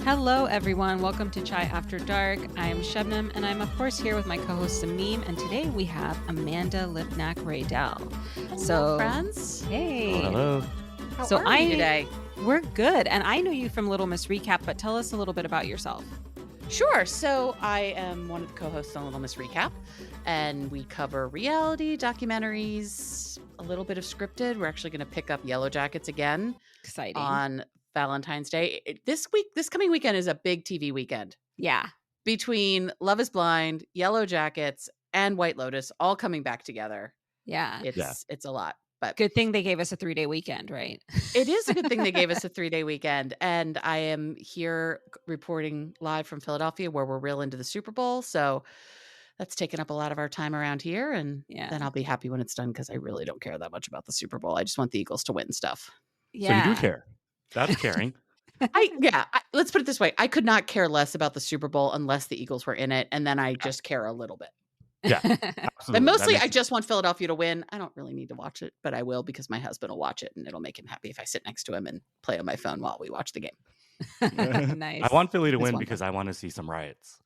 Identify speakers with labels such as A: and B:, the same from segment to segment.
A: Hello, everyone. Welcome to Chai After Dark. I'm Shebnem, and I'm, of course, here with my co-host, Samim. And today we have Amanda Lipnack-Radel.
B: Hello, friends.
A: Hey.
C: Hello.
B: How are you today?
A: We're good. And I know you from Little Miss Recap, but tell us a little bit about yourself.
B: Sure. So I am one of the co-hosts on Little Miss Recap, and we cover reality, documentaries, a little bit of scripted. We're actually going to pick up Yellow Jackets again.
A: Exciting.
B: On Valentine's Day. This coming weekend is a big TV weekend.
A: Yeah.
B: Between Love is Blind, Yellow Jackets, and White Lotus all coming back together.
A: Yeah.
B: It's a lot. But
A: good thing they gave us a 3-day weekend, right?
B: It is a good thing they gave us a 3-day weekend. And I am here reporting live from Philadelphia, where we're real into the Super Bowl. So that's taken up a lot of our time around here. And then I'll be happy when it's done, because I really don't care that much about the Super Bowl. I just want the Eagles to win stuff.
A: Yeah.
C: So you do care. That's caring.
B: Let's put it this way. I could not care less about the Super Bowl unless the Eagles were in it. And then I just care a little bit.
C: Yeah, absolutely.
B: But mostly I just want Philadelphia to win. I don't really need to watch it, but I will, because my husband will watch it, and it'll make him happy if I sit next to him and play on my phone while we watch the game.
A: Nice.
C: I want Philly to win because I want to see some riots.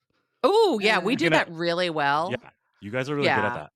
B: Oh, yeah. We do that really well.
C: Yeah. You guys are really good at that.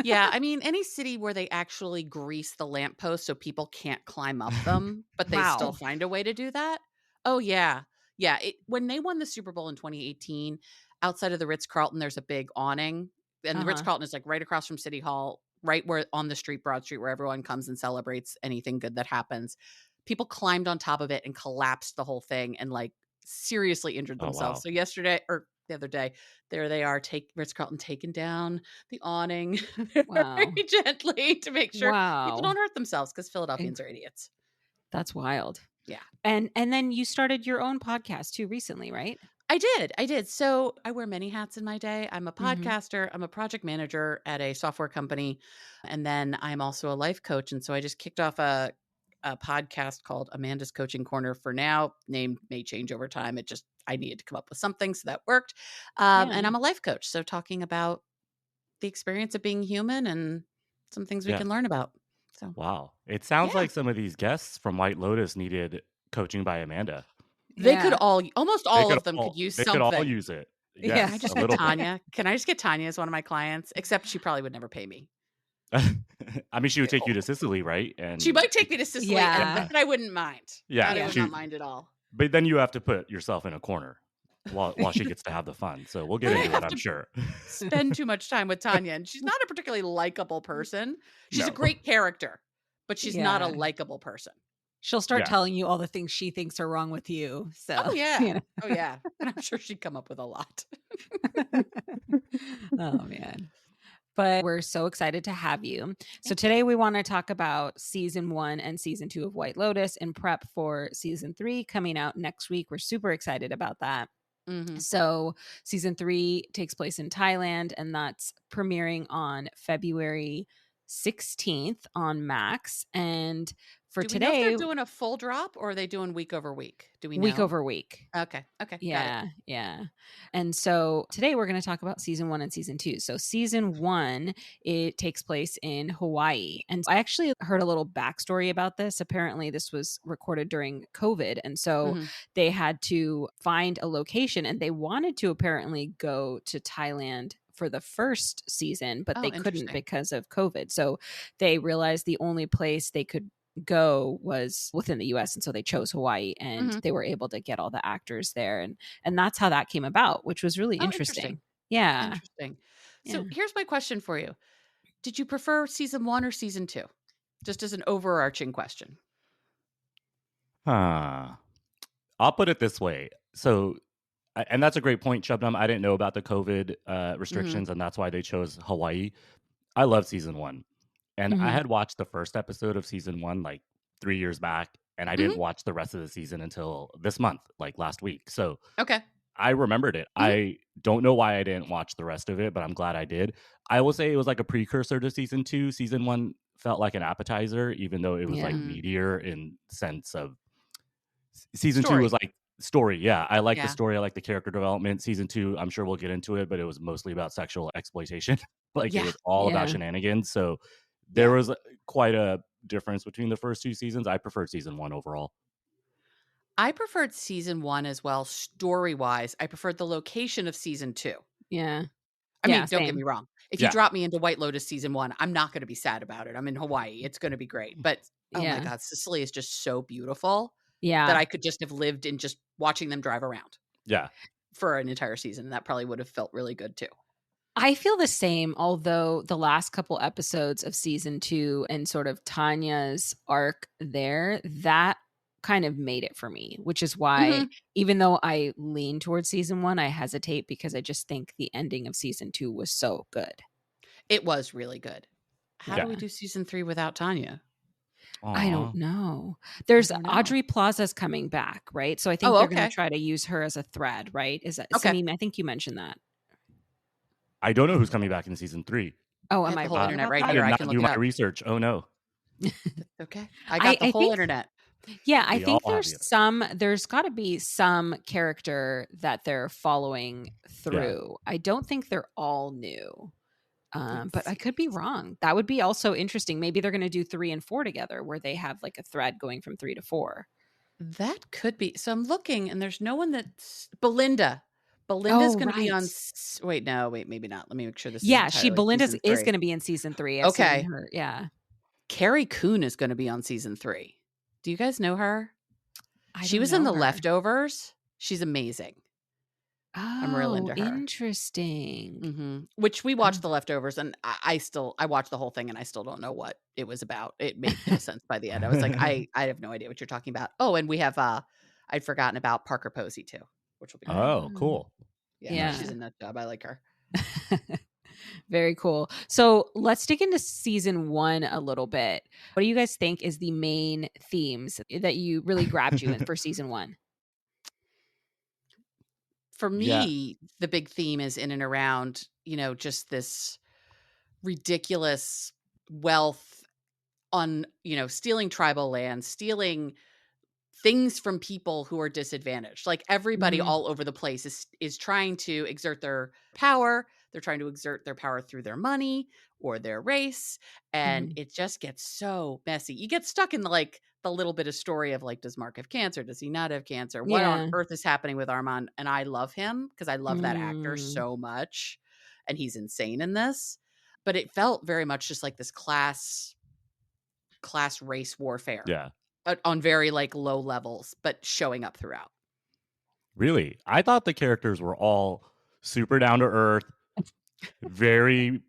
B: Yeah. I mean, any city where they actually grease the lampposts so people can't climb up them, but they still find a way to do that. Oh, yeah. Yeah. When they won the Super Bowl in 2018, outside of the Ritz-Carlton, there's a big awning. And the Ritz-Carlton is like right across from City Hall, right where on the street, Broad Street, where everyone comes and celebrates anything good that happens. People climbed on top of it and collapsed the whole thing and like seriously injured themselves. So yesterday or the other day, there they are, Ritz-Carlton taking down the awning very gently to make sure people don't hurt themselves, because Philadelphians are idiots.
A: That's wild.
B: Yeah.
A: And then you started your own podcast too recently, right?
B: I did. So I wear many hats in my day. I'm a podcaster. I'm a project manager at a software company. And then I'm also a life coach. And so I just kicked off a podcast called Amanda's Coaching Corner. For now, name may change over time. I needed to come up with something, so that worked. And I'm a life coach. So talking about the experience of being human and some things we can learn about. So
C: wow. It sounds like some of these guests from White Lotus needed coaching by Amanda.
B: They could almost all of them could use something.
C: They could all use it. Yes,
B: Can I just get Tanya? Can I just get Tanya as one of my clients? Except she probably would never pay me.
C: I mean, she would take you to Sicily, right? And
B: she might take me to Sicily, and I wouldn't mind.
C: Yeah,
B: I would not mind at all.
C: But then you have to put yourself in a corner while she gets to have the fun. So we'll get into it, I'm sure.
B: Spend too much time with Tanya, and she's not a particularly likable person. She's a great character, but she's not a likable person.
A: She'll start telling you all the things she thinks are wrong with you. So
B: Oh yeah. And I'm sure she'd come up with a lot.
A: Oh man. But we're so excited to have you. So today we want to talk about season 1 and season 2 of White Lotus in prep for season 3 coming out next week. We're super excited about that. So season 3 takes place in Thailand, and that's premiering on February 16th on Max. And for
B: Do we
A: today,
B: know if they're doing a full drop, or are they doing week over week? Do we know?
A: Week over week.
B: Okay.
A: Yeah. And so today we're going to talk about season 1 and season 2. So season 1, it takes place in Hawaii. And I actually heard a little backstory about this. Apparently this was recorded during COVID. And so they had to find a location, and they wanted to apparently go to Thailand for the first season, but they couldn't because of COVID. So they realized the only place they could go was within the US, and so they chose Hawaii, and they were able to get all the actors there, and that's how that came about, which was really interesting. Yeah.
B: Interesting. So here's my question for you. Did you prefer season 1 or season 2? Just as an overarching question.
C: I'll put it this way. So, and that's a great point, Shubnam. I didn't know about the COVID restrictions, and that's why they chose Hawaii. I love season 1. And I had watched the first episode of season 1 like 3 years back, and I didn't watch the rest of the season until this month, like last week. So I remembered it. I don't know why I didn't watch the rest of it, but I'm glad I did. I will say it was like a precursor to season 2. Season 1 felt like an appetizer, even though it was like meatier in sense of season 2 was like story. Yeah, I like the story. I like the character development. Season 2, I'm sure we'll get into it, but it was mostly about sexual exploitation. Like it was all about shenanigans. So there was quite a difference between the first 2 seasons. I preferred season 1 overall.
B: I preferred season 1 as well, story-wise. I preferred the location of season 2.
A: Yeah.
B: I
A: Yeah,
B: mean, don't get
A: same.
B: me wrong. If you
C: Yeah.
B: drop me into White Lotus season 1, I'm not gonna be sad about it. I'm in Hawaii. It's gonna be great. But, oh my
A: Yeah.
B: god, Sicily is just so beautiful that
A: Yeah.
B: I could just have lived in just watching them drive around
C: Yeah.
B: for an entire season, and that probably would have felt really good too.
A: I feel the same, although the last couple episodes of season 2 and sort of Tanya's arc there, that kind of made it for me, which is why
B: Mhm.
A: even though I lean towards season 1, I hesitate because I just think the ending of season 2 was so good.
B: It was really good. How do
A: Yeah.
B: we do season 3 without Tanya?
A: I don't
C: Aw.
A: know.
B: I
A: There's
B: don't know.
A: Audrey Plaza's coming back, right? So I think
B: Oh,
A: they're gonna
B: okay.
A: try to use her as a thread, right? Is that
B: Okay.
A: Samim, I think you mentioned that.
C: I don't know who's coming back in season 3.
A: Oh,
B: I
A: am
B: have
A: I
B: the whole
A: wrong
B: internet
A: about
B: right
C: I
A: that?
B: here.
C: did
B: I
C: not
B: can look
C: do
B: it
C: my
B: up.
C: research. Oh no.
B: Okay. I got the
A: I
B: whole
A: think
B: internet.
A: Yeah, I
C: We all
A: think
C: have the
A: there's gotta be some character that they're following
C: Yeah.
A: through. I don't think they're all new,
B: Let's
A: but I
B: see.
A: could be wrong. That would be also interesting. Maybe they're gonna do 3 and 4 together where they have, like, a thread going from 3 to 4.
B: That could be. So I'm looking and there's no one that's Belinda. Belinda's
A: Oh,
B: going to be on
A: right.
B: wait, no, wait, maybe not. Let me make sure this is
A: Yeah,
B: entirely
A: Belinda's
B: season
A: is
B: 3.
A: gonna be in season 3. I've seen
B: Okay.
A: her, yeah.
B: Carrie Coon is going to be on season 3. Do you guys know her?
A: I
B: She
A: don't
B: was in
A: know
B: The
A: her.
B: Leftovers. She's amazing. I'm real
A: Oh,
B: into her.
A: interesting.
B: Which we
A: Oh.
B: watched The Leftovers, and I watched the whole thing, and I still don't know what it was about. It made no sense by the end. I was like, I have no idea what you're talking about. Oh, and we have I'd forgotten about Parker Posey too, which will be great.
C: Oh,
A: Oh,
C: cool.
B: Yeah,
A: yeah.
B: she's a nut job. I like her.
A: Very cool. So let's dig into season 1 a little bit. What do you guys think is the main themes that you really grabbed you in for season 1?
B: For
C: Yeah.
B: me, the big theme is in and around, just this ridiculous wealth on, stealing tribal land, stealing things from people who are disadvantaged. Like everybody
A: Mhm.
B: all over the place is trying to exert their power. They're trying to exert their power through their money or their race, and
A: Mhm.
B: it just gets so messy. You get stuck in the little bit of story of like, does Mark have cancer? Does he not have cancer? What on
A: Yeah.
B: earth is happening with Armand? And I love him because I love that actor
A: Mm.
B: so much, and he's insane in this. But it felt very much just like this class race warfare
C: Yeah.
B: on very like low levels, but showing up throughout.
C: Really? I thought the characters were all super down to earth, very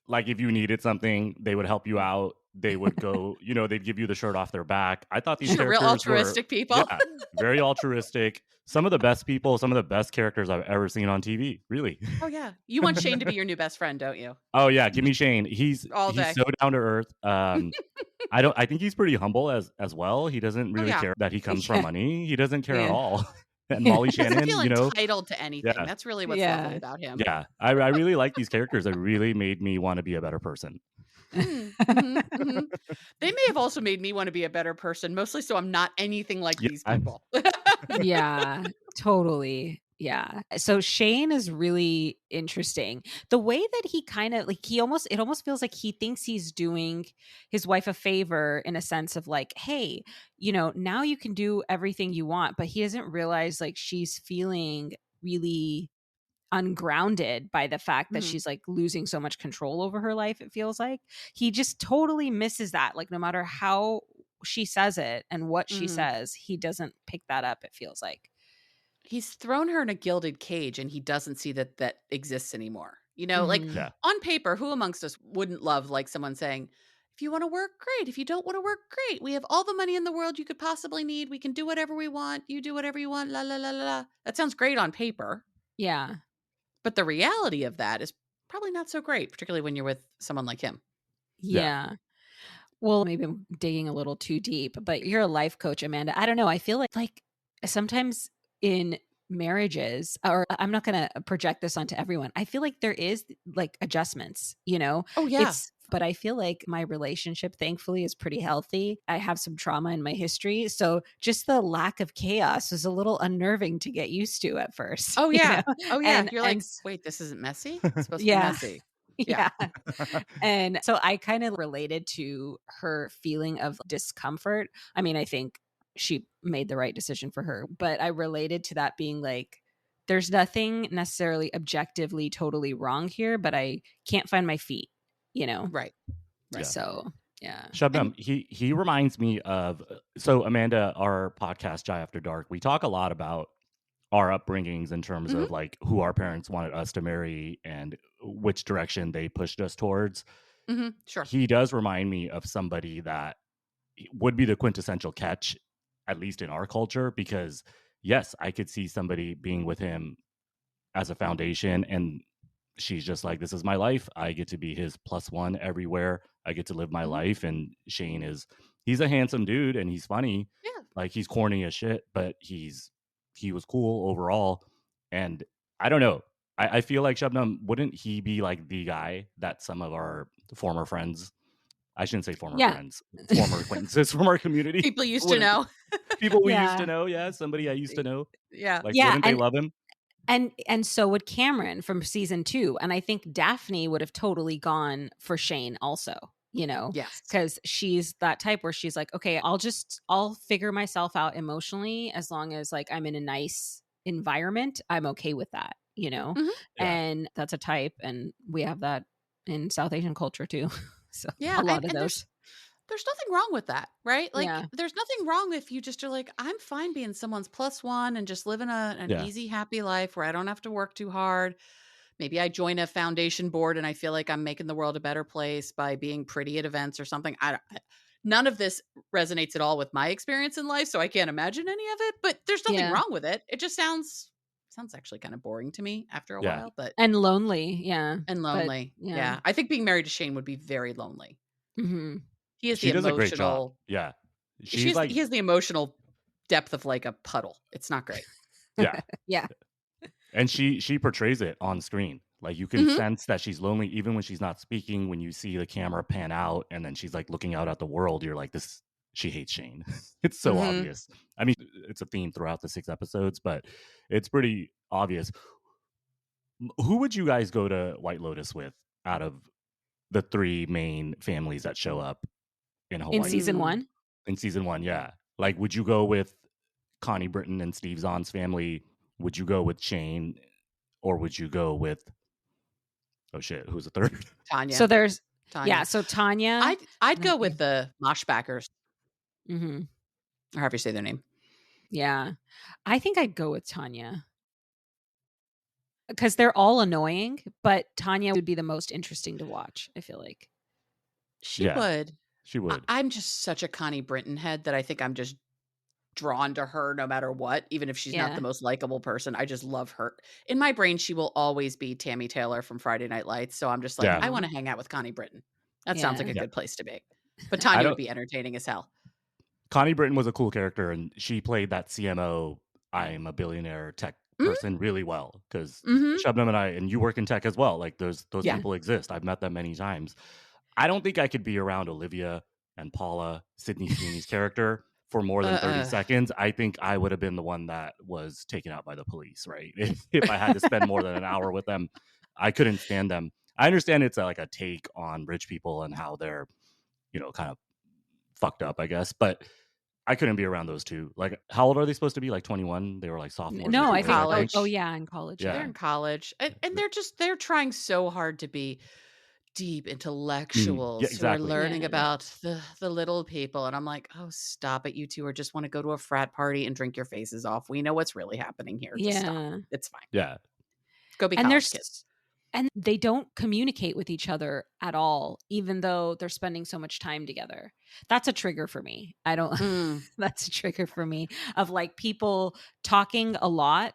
C: like if you needed something, they would help you out. They would go, they'd give you the shirt off their back. I thought these
B: Real
C: characters were,
B: altruistic people.
C: yeah, very altruistic. Some of the best people, some of the best characters I've ever seen on TV. Really.
B: Oh yeah, you want Shane to be your new best friend, don't you?
C: Oh yeah, give me Shane. He's
B: All day.
C: so down to earth. I think he's pretty humble as well. He doesn't
B: Oh
C: really
B: yeah,
C: care that he comes
A: Yeah.
C: from money. He doesn't care at
A: Yeah.
C: all. And Molly
B: doesn't
C: Shannon,
B: feel entitled to anything.
C: yeah,
B: That's really what's lovely
A: Yeah.
B: about him.
C: yeah. I really like these characters. It really made me want to be a better person.
B: They may have also made me want to be a better person, mostly so I'm not anything like
C: Yeah,
B: these people.
A: Yeah, totally. Yeah. So Shane is really interesting. The way that he kind of like it almost feels like he thinks he's doing his wife a favor in a sense of like, hey, now you can do everything you want, but he doesn't realize like she's feeling really ungrounded by the fact that
B: Mhm.
A: she's like losing so much control over her life. It feels like he just totally misses that. Like no matter how she says it and what she
B: Mhm.
A: says, he doesn't pick that up, it feels like.
B: He's thrown her in a gilded cage and he doesn't see that exists anymore. Like
A: Mhm.
C: yeah,
B: on paper, who amongst us wouldn't love like someone saying, if you want to work, great. If you don't want to work, great. We have all the money in the world you could possibly need. We can do whatever we want. You do whatever you want. La la la la la. That sounds great on paper.
A: Yeah.
B: But the reality of that is probably not so great, particularly when you're with someone like him.
C: yeah.
A: Yeah. Well, maybe I'm digging a little too deep, but you're a life coach, Amanda. I don't know. I feel like sometimes in marriages, or I'm not going to project this onto everyone. I feel like there is like adjustments,
B: Oh, yeah.
A: but I feel like my relationship, thankfully, is pretty healthy. I have some trauma in my history. So just the lack of chaos was a little unnerving to get used to at first.
B: Oh, yeah. Oh, yeah.
A: And,
B: You're like, wait, this isn't messy? It's supposed to be
A: yeah.
B: messy.
A: Yeah.
B: Yeah.
A: And so I kind of related to her feeling of discomfort. I mean, I think she made the right decision for her. But I related to that being like, there's nothing necessarily objectively totally wrong here, but I can't find my feet, you know?
B: Right.
C: Yeah.
A: So, yeah.
C: Shabnam, he reminds me of, so Amanda, our podcast, Jai After Dark, we talk a lot about our upbringings in terms of like who our parents wanted us to marry and which direction they pushed us towards.
B: Sure.
C: He does remind me of somebody that would be the quintessential catch, at least in our culture, because yes, I could see somebody being with him as a foundation, and she's just like, this is my life. I get to be his plus one everywhere. I get to live my life. And Shane he's a handsome dude and he's funny.
B: Yeah.
C: Like he's corny as shit, but he was cool overall. And I don't know. I feel like Shabnam, wouldn't he be like the guy that some of our former friends, I shouldn't say former friends, former acquaintances from our community.
B: People used to know.
C: People we used to know. Yeah. Somebody I used to know.
B: Yeah.
C: Like, wouldn't they love him?
A: And so would Cameron from season 2. And I think Daphne would have totally gone for Shane also, you know?
B: Yes.
A: Because she's that type where she's like, okay, I'll figure myself out emotionally as long as like I'm in a nice environment. I'm okay with that, you know?
C: Yeah.
A: And that's a type. And we have that in South Asian culture too. So
B: yeah,
A: a lot of those.
B: There's nothing wrong with that, right? Like, there's nothing wrong if you just are like, I'm fine being someone's plus one and just living an easy, happy life where I don't have to work too hard. Maybe I join a foundation board and I feel like I'm making the world a better place by being pretty at events or something. None of this resonates at all with my experience in life, so I can't imagine any of it. But there's nothing wrong with it. It just sounds actually kind of boring to me after a while. But
A: and lonely,
B: and lonely, yeah. I think being married to Shane would be very lonely.
A: Mm-hmm.
B: He is
C: she does a great job. Yeah.
B: He has the emotional depth of like a puddle. It's not great.
C: Yeah.
A: Yeah.
C: And she portrays it on screen. Like you can sense that she's lonely even when she's not speaking. When you see the camera pan out and then she's like looking out at the world, you're like, she hates Shane. It's so obvious. I mean, it's a theme throughout the 6 episodes, but it's pretty obvious. Who would you guys go to White Lotus with out of the 3 main families that show up in Hawaii?
A: In season 1?
C: In season 1, yeah. Like, would you go with Connie Britton and Steve Zahn's family? Would you go with Shane? Or would you go with, oh shit, who's the third?
B: Tanya.
A: So there's, Tanya. So Tanya.
B: I'd go with the Moshbackers.
A: Mm-hmm.
B: Or however you say their name.
A: Yeah. I think I'd go with Tanya. Because they're all annoying, but Tanya would be the most interesting to watch, I feel like.
B: She would.
C: She would.
B: I'm just such a Connie Britton head that I think I'm just drawn to her no matter what, even if she's not the most likable person. I just love her. In my brain, she will always be Tammy Taylor from Friday Night Lights. So I'm just like, I want to hang out with Connie Britton. That sounds like a good place to be. But Tanya would be entertaining as hell.
C: Connie Britton was a cool character, and she played that CMO, I'm a billionaire tech person really well. Because Shabnam and you work in tech as well. Like those people exist. I've met them many times. I don't think I could be around Olivia and Paula, Sydney Sweeney's character, for more than 30 seconds. I think I would have been the one that was taken out by the police, right? If I had to spend more than an hour with them, I couldn't stand them. I understand it's like a take on rich people and how they're, kind of fucked up, I guess. But I couldn't be around those two. Like, how old are they supposed to be? Like 21? They were like sophomores.
A: No, I think
B: college.
A: Oh yeah, in college.
B: Yeah. They're in college. And they're trying so hard to be deep intellectuals who are learning about the little people. And I'm like, oh, stop it. You two are just want to go to a frat party and drink your faces off. We know what's really happening here. Just stop. It's fine.
C: Yeah.
B: Go be college kids.
A: And they don't communicate with each other at all, even though they're spending so much time together. That's a trigger for me. That's a trigger for me of like people talking a lot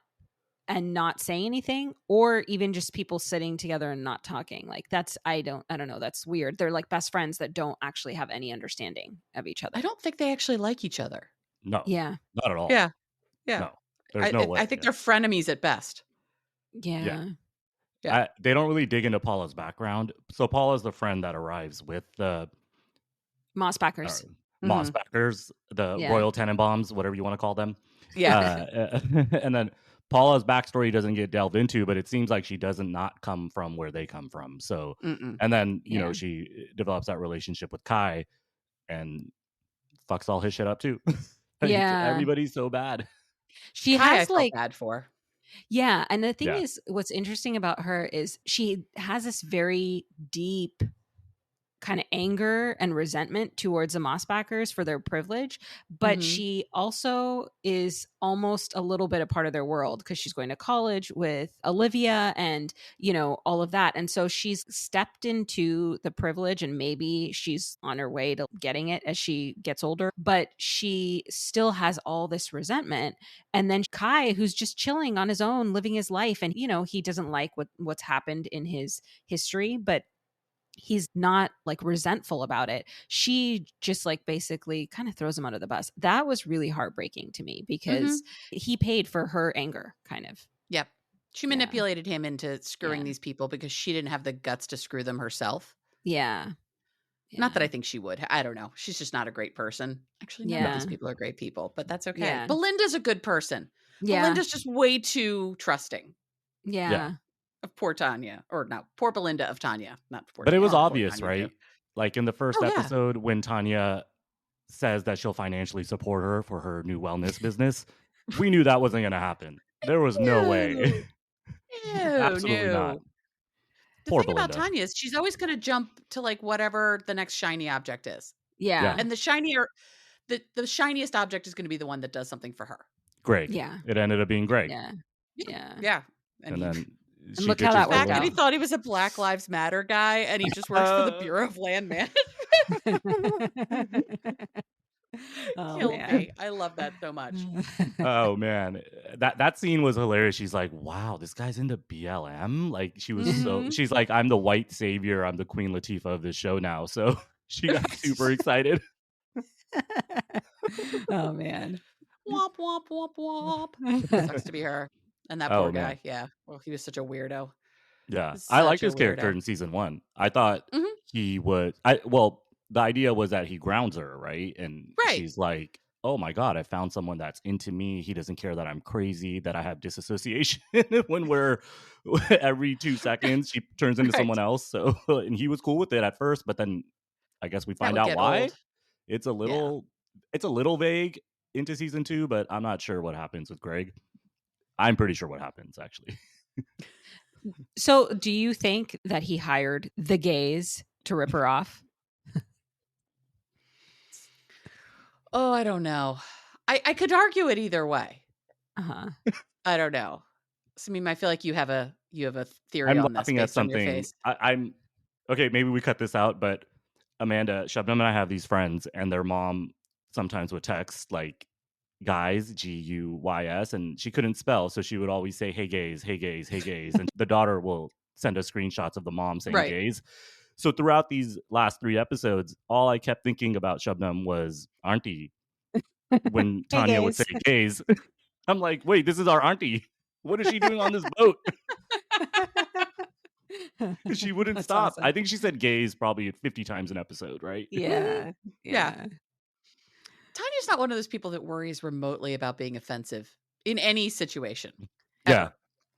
A: and not saying anything, or even just people sitting together and not talking. Like I don't know. That's weird. They're like best friends that don't actually have any understanding of each other.
B: I don't think they actually like each other.
C: No.
A: Yeah.
C: Not at all.
B: Yeah.
C: No. There's no way.
B: I think they're frenemies at best.
A: Yeah.
C: They don't really dig into Paula's background. So Paula's the friend that arrives with the
A: Mossbackers.
C: Mossbackers, the Royal Tenenbaums, whatever you want to call them.
B: Yeah.
C: And then Paula's backstory doesn't get delved into, but it seems like she doesn't not come from where they come from. So, and then, she develops that relationship with Kai and fucks all his shit up too. Like,
A: Yeah.
C: everybody's so bad.
A: She
B: Kai, I
A: has,
B: felt
A: like
B: bad for.
A: yeah, and the thing
C: Yeah.
A: is, what's interesting about her is she has this very deep kind of anger and resentment towards the Mossbackers for their privilege, but
B: Mhm.
A: she also is almost a little bit a part of their world because she's going to college with Olivia and, all of that. And so she's stepped into the privilege and maybe she's on her way to getting it as she gets older, but she still has all this resentment. And then Kai, who's just chilling on his own, living his life, and he doesn't like what's happened in his history, but he's not like resentful about it. She just like basically kind of throws him under the bus. That was really heartbreaking to me because
B: Mhm.
A: he paid for her anger, kind of.
B: Yep. She
A: Yeah.
B: manipulated him into screwing
A: Yeah.
B: these people because she didn't have the guts to screw them herself.
A: Yeah.
B: Not that
A: Yeah.
B: I think she would. I don't know. She's just not a great person. Actually, none of these
A: Yeah.
B: people are great people, but that's okay.
A: Yeah.
B: Belinda's a good person.
A: Yeah.
B: Belinda's just way too trusting
C: Yeah.
A: Yeah.
B: of poor Tanya. Or no, poor Belinda of Tanya. Not poor
C: But it
B: Tanya.
C: was
B: I love poor
C: obvious,
B: Tanya too.
C: right? Like in the first
B: Oh yeah.
C: episode when Tanya says that she'll financially support her for her new wellness business, we knew that wasn't going to happen. There was no way.
B: No,
C: Absolutely not.
B: no. The
C: Poor
B: thing about
C: Belinda.
B: Tanya is she's always going to jump to like whatever the next shiny object is.
A: Yeah.
B: And the shinier the shiniest object is going to be the one that does something for her.
C: Greg.
A: Yeah.
C: It ended up being Greg.
A: Yeah. Yeah.
B: Yeah.
C: And then
A: And
C: she
A: look how
C: ditches
A: that
B: The fact
A: worked
B: that he
A: out.
B: thought he was a Black Lives Matter guy and he just works for the Bureau of Land Management
A: Oh
B: killed
A: man.
B: me. I love that so much.
C: Oh man, that scene was hilarious. She's like, "Wow, this guy's into BLM." Like she was so.
B: Mhm.
C: She's like, "I'm the white savior. I'm the Queen Latifah of this show now." So she got super excited.
A: Oh man.
B: Womp womp womp womp. Sucks to be her. And that poor
C: Oh
B: guy.
C: man,
B: Yeah. Well, he was such a weirdo.
C: yeah, I liked
B: Such a
C: his character
B: weirdo.
C: in season 1. I thought
B: Mhm.
C: he would. The idea was that he grounds her, right? And
B: Right.
C: she's like, "Oh my god, I found someone that's into me. He doesn't care that I'm crazy, that I have disassociation when we're every 2 seconds she turns into
B: Right.
C: someone else." So, and he was cool with it at first, but then I guess we
B: That
C: find
B: would
C: out
B: get
C: why.
B: old.
C: It's a
B: Yeah.
C: little vague into season 2, but I'm not sure what happens with Greg. I'm pretty sure what happens actually.
A: So, do you think that he hired the gays to rip her off?
B: Oh, I don't know. I could argue it either way.
A: Uh-huh.
B: I don't know. So, I mean, I feel like you have a theory
C: I'm
B: on this
C: laughing at
B: based on your
C: something.
B: face.
C: I'm okay. Maybe we cut this out, but Amanda, Shabnam, and I have these friends, and their mom sometimes would text like guys, Guys, and she couldn't spell, so she would always say, "Hey gays, hey gays, hey gays," and the daughter will send us screenshots of the mom saying
B: Right.
C: gays. So throughout these last 3 episodes, all I kept thinking about Shabnam was auntie when
A: Hey,
C: Tanya would say
A: gays.
C: gays. I'm like, wait, this is our auntie. What is she doing on this boat? She wouldn't
A: That's
C: stop.
A: awesome.
C: I think she said gays probably 50 times an episode, right?
A: Yeah.
B: Yeah.
A: Yeah.
B: Tanya's not one of those people that worries remotely about being offensive in any situation.
C: Yeah.
B: Ever.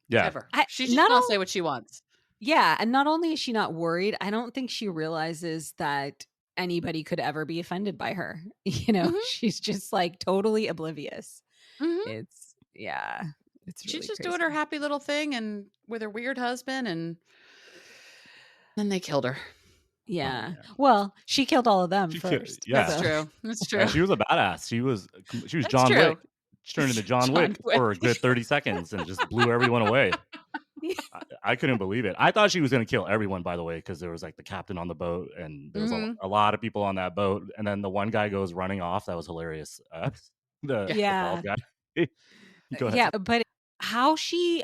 C: Yeah.
B: Ever.
A: I-
B: She's just
A: not
B: gonna
A: all-
B: say what she wants.
A: Yeah, and not only is she not worried, I don't think she realizes that anybody could ever be offended by her.
B: Mhm.
A: She's just like totally oblivious.
B: Mhm.
A: It's it's
B: She's
A: really
B: just
A: crazy.
B: doing her happy little thing and with her weird husband, and then they killed her.
A: Yeah.
C: man.
A: Well, she killed all of them
C: She killed-
A: first.
C: yeah.
B: That's
A: so-
B: true. That's true.
C: And she was a badass. She was
B: That's
C: John
B: true.
C: Wick. She turned into John
B: John
C: Wick for a
B: Wick.
C: good 30 seconds and just blew everyone away. I couldn't believe it. I thought she was going to kill everyone, by the way, because there was like the captain on the boat and there was
B: Mhm.
C: a lot of people on that boat. And then the one guy goes running off. That was hilarious. The
A: Yeah.
C: bald guy. Go ahead.
A: Yeah, but how she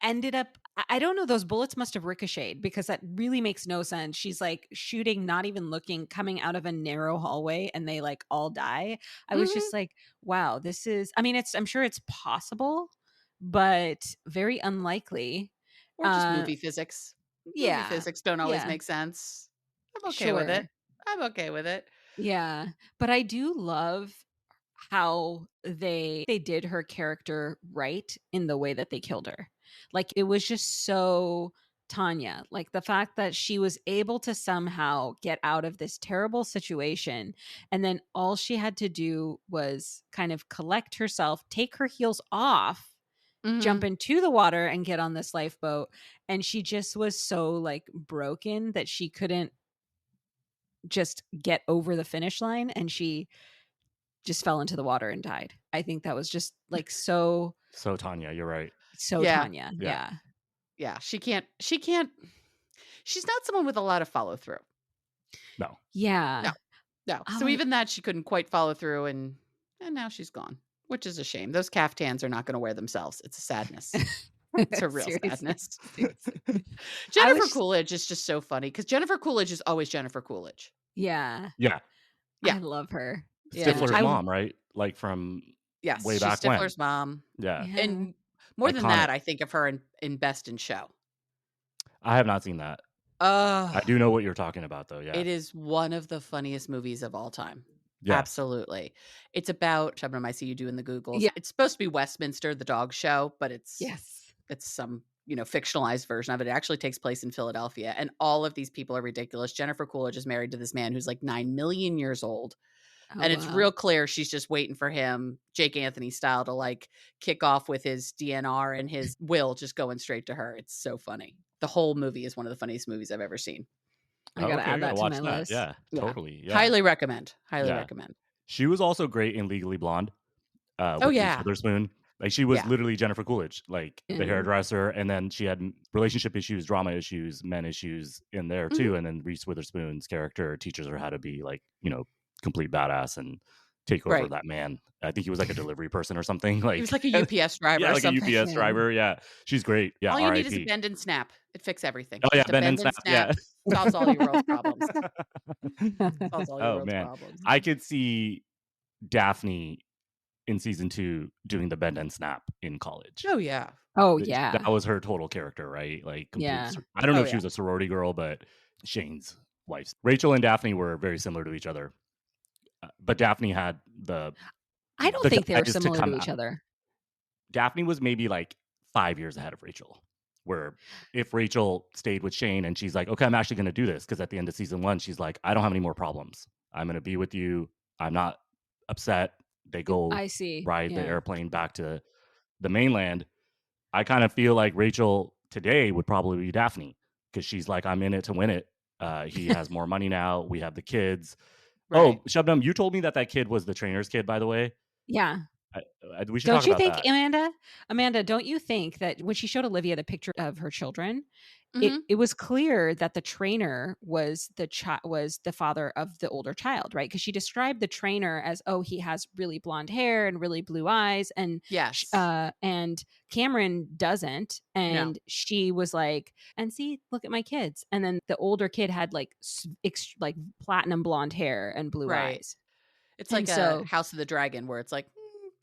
A: ended up, I don't know, those bullets must have ricocheted because that really makes no sense. She's like shooting, not even looking, coming out of a narrow hallway and they like all die. I was
B: Mhm.
A: just like, wow, this is, I mean, I'm sure it's possible, but very unlikely.
B: Or just movie physics.
A: Yeah.
B: Movie physics don't always
A: Yeah.
B: make sense. I'm okay with it.
A: Sure.
B: I'm okay with it.
A: Yeah. But I do love how they did her character right in the way that they killed her. Like it was just so Tanya. Like the fact that she was able to somehow get out of this terrible situation. And then all she had to do was kind of collect herself, take her heels off, jump into the water and get on this lifeboat. And she just was so like broken that she couldn't just get over the finish line. And she just fell into the water and died. I think that was just like so
C: Tanya, you're right.
A: Tanya.
B: Yeah. She can't, she's not someone with a lot of follow through.
C: No.
A: Yeah.
B: No. So even that she couldn't quite follow through and now she's gone, which is a shame. Those caftans are not going to wear themselves. It's a sadness. It's a real sadness. Jennifer Coolidge is just so funny because Jennifer Coolidge is always Jennifer Coolidge.
A: Yeah. I love her.
C: Stifler's mom, right? Like from way back
B: she's Stifler's mom.
C: Yeah.
B: And more than that, I think of her in Best in Show.
C: I have not seen that. I do know what you're talking about, though. Yeah.
B: It is one of the funniest movies of all time. Yeah. Absolutely. It's about, Shubnam, I see you doing the Googles. Yeah. It's supposed to be Westminster, the dog show, but it's some, fictionalized version of it. It actually takes place in Philadelphia. And all of these people are ridiculous. Jennifer Coolidge is married to this man who's like 9 million years old. And it's real clear she's just waiting for him, Jake Anthony style, to like kick off with his DNR and his will just going straight to her. It's so funny. The whole movie is one of the funniest movies I've ever seen.
A: I gotta add that to my list.
C: Yeah, totally. Yeah.
B: Highly recommend. Recommend.
C: She was also great in Legally Blonde. With Reese Witherspoon. Like she was literally Jennifer Coolidge, like the hairdresser, and then she had relationship issues, drama issues, men issues in there too. And then Reese Witherspoon's character teaches her how to be like, complete badass and take over that man. I think he was like a delivery person or something. Like he
B: was like a UPS driver.
C: Yeah, like a UPS driver. Yeah, she's great. Yeah,
B: all you need is a bend and snap. It fixes everything.
C: Oh yeah, bend and snap. Yeah,
B: solves all your world's problems. Solves all your world's problems.
C: I could see Daphne in season 2 doing the bend and snap in college.
B: Oh yeah.
C: That was her total character, right? Like, I don't know if she was a sorority girl, but Shane's wife. Rachel and Daphne were very similar to each other. But Daphne had
A: I don't think they were similar to each other.
C: Daphne was maybe like 5 years ahead of Rachel. Where if Rachel stayed with Shane and she's like, okay, I'm actually going to do this. Because at the end of season 1, she's like, I don't have any more problems. I'm going to be with you. I'm not upset. They go ride the airplane back to the mainland. I kind of feel like Rachel today would probably be Daphne. Because she's like, I'm in it to win it. He has more money now. We have the kids. Right. Oh, Shubnam, you told me that kid was the trainer's kid, by the way.
A: Yeah.
C: We should
A: don't
C: talk
A: you
C: about
A: think,
C: that.
A: Amanda, don't you think that when she showed Olivia the picture of her children, it was clear that the trainer was the father of the older child, right? Because she described the trainer as, he has really blonde hair and really blue eyes, and and Cameron doesn't, and she was like, and see, look at my kids, and then the older kid had like platinum blonde hair and blue eyes.
B: It's like a House of the Dragon, where it's like,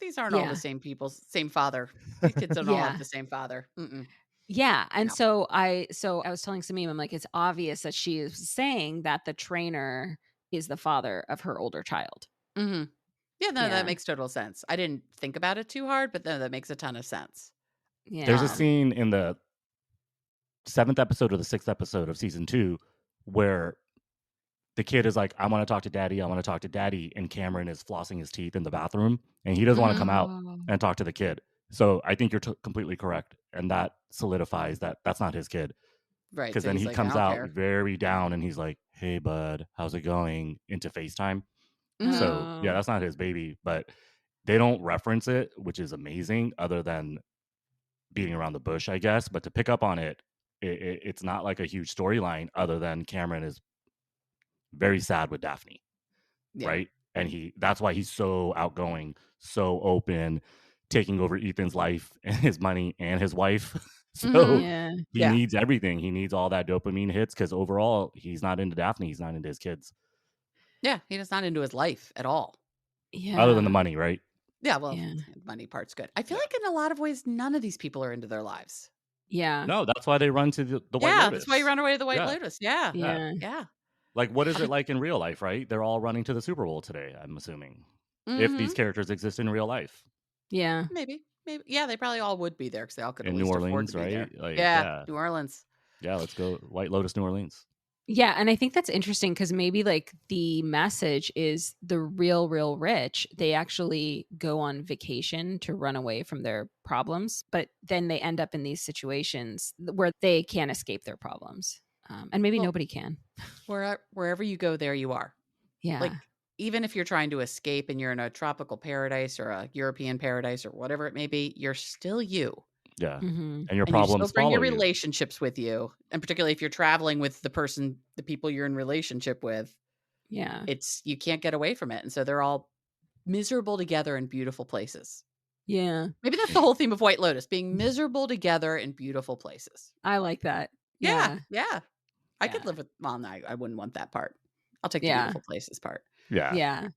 B: these aren't all the same people, same father. These kids don't all have the same father.
A: Yeah. And so I was telling Samim, I'm like, it's obvious that she is saying that the trainer is the father of her older child.
B: Mm-hmm. Yeah, that makes total sense. I didn't think about it too hard, but that makes a ton of sense.
A: Yeah.
C: There's a scene in the 7th episode or the 6th episode of season 2 where the kid is like, I want to talk to daddy. I want to talk to daddy. And Cameron is flossing his teeth in the bathroom and he doesn't want to come out and talk to the kid. So I think you're completely correct. And that solidifies that that's not his kid.
B: Right.
C: Because then he comes out very down and he's like, hey, bud, how's it going? Into FaceTime. So yeah, that's not his baby. But they don't reference it, which is amazing, other than beating around the bush, I guess. But to pick up on it, it's not like a huge storyline other than Cameron is very sad with Daphne, right? And that's why he's so outgoing, so open, taking over Ethan's life and his money and his wife. So he needs everything. He needs all that dopamine hits because overall, he's not into Daphne. He's not into his kids.
B: Yeah, he's not into his life at all.
A: Yeah.
C: Other than the money, right?
B: Yeah, well, the money part's good. I feel like in a lot of ways, none of these people are into their lives.
A: Yeah.
C: No, that's why they run to the White Lotus.
B: Yeah, that's why you run away to the White Lotus. Yeah.
C: Like, what is it like in real life, right? They're all running to the Super Bowl today, I'm assuming. If these characters exist in real life.
B: Maybe. Yeah, they probably all would be there because they all could at
C: in
B: least
C: New
B: afford
C: Orleans,
B: to be
C: right?
B: there. New Orleans.
C: Yeah, let's go White Lotus, New Orleans.
A: Yeah, and I think that's interesting because maybe like the message is the real rich, they actually go on vacation to run away from their problems, but then they end up in these situations where they can't escape their problems. And maybe nobody can.
B: Wherever you go, there you are.
A: Yeah.
B: Like, even if you're trying to escape and you're in a tropical paradise or a European paradise or whatever it may be, you're still you.
C: Yeah.
A: Mm-hmm.
C: And your
B: And you still
C: problems
B: bring your
C: follow you.
B: relationships with you. And particularly if you're traveling with the people you're in relationship with,
A: Yeah.
B: you can't get away from it. And so they're all miserable together in beautiful places.
A: Yeah.
B: Maybe that's the whole theme of White Lotus, being miserable together in beautiful places.
A: I like that.
B: Yeah.
A: Yeah.
B: I could live with, well, no, I wouldn't want that part. I'll take the
A: Yeah.
B: beautiful places part.
C: Yeah.
A: Yeah.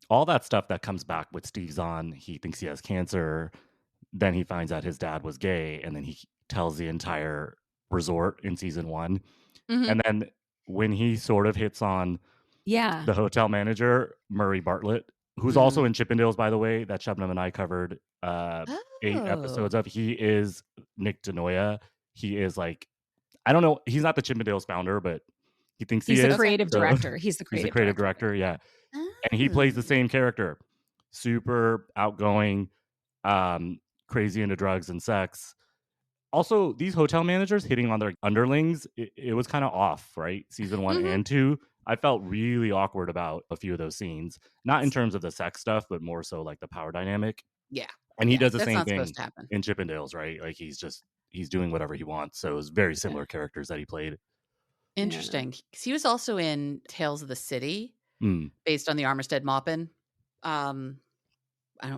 C: All that stuff that comes back with Steve Zahn, he thinks he has cancer. Then he finds out his dad was gay, and then he tells the entire resort in season 1.
B: Mhm.
C: And then when he sort of hits on
A: Yeah.
C: the hotel manager, Murray Bartlett, who's also in Chippendales, by the way, that Shubnam and I covered 8 episodes of. He is Nick DeNoia. He is like, I don't know, he's not the Chippendales founder, but he thinks
A: he's
C: he is.
A: the creative director. He's the creative,
C: he's the creative director, yeah. And he plays the same character. Super outgoing, crazy into drugs and sex. Also, these hotel managers hitting on their underlings, it was kind of off, right? Season 1 and 2. I felt really awkward about a few of those scenes. Not in terms of the sex stuff, but more so like the power dynamic.
B: Yeah.
C: And he does the
B: That's
C: same
B: not
C: thing
B: supposed to happen.
C: in Chippendales, right? Like he's doing whatever he wants. So it was very similar characters that he played.
B: Interesting. Because he was also in Tales of the City, based on the Armistead Maupin,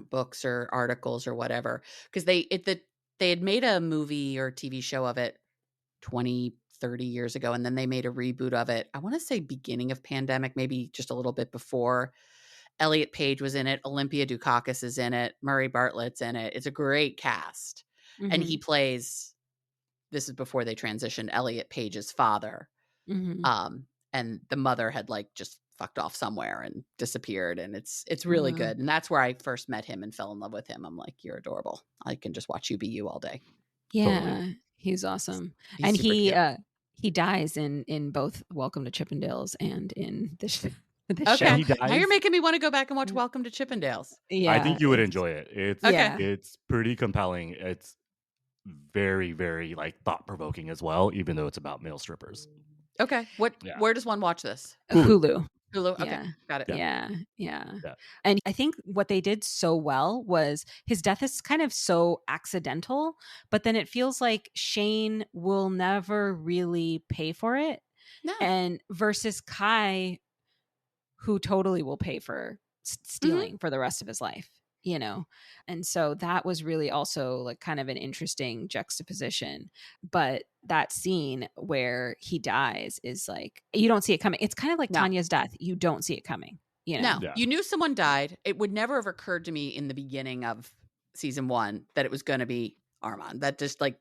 B: books or articles or whatever. Because they had made a movie or TV show of it 20, 30 years ago, and then they made a reboot of it. I want to say beginning of pandemic, maybe just a little bit before. Elliot Page was in it. Olympia Dukakis is in it. Murray Bartlett's in it. It's a great cast. And he plays, this is before they transitioned, Elliot Page's father. And the mother had like just fucked off somewhere and disappeared. And it's really good. And that's where I first met him and fell in love with him. I'm like, you're adorable. I can just watch you be you all day.
A: Yeah.
C: Totally.
A: He's awesome.
B: He's
A: and
B: super
A: he dies in both Welcome to Chippendales and in this show.
B: Okay.
C: He dies.
B: Now you're making me want to go back and watch Welcome to Chippendales.
A: Yeah.
C: I think you would enjoy it. It's pretty compelling. It's very, very like thought-provoking as well, even though it's about male strippers.
B: Okay. Where does one watch this?
A: Hulu.
B: Okay.
A: Yeah.
B: Got it.
A: Yeah. And I think what they did so well was his death is kind of so accidental, but then it feels like Shane will never really pay for it.
B: No.
A: And versus Kai, who totally will pay for stealing for the rest of his life, you know? And so that was really also like kind of an interesting juxtaposition. But that scene where he dies is like, you don't see it coming. It's kind of like Tanya's death. You don't see it coming, you know?
B: No, you knew someone died. It would never have occurred to me in the beginning of season 1 that it was going to be Armand. That just like,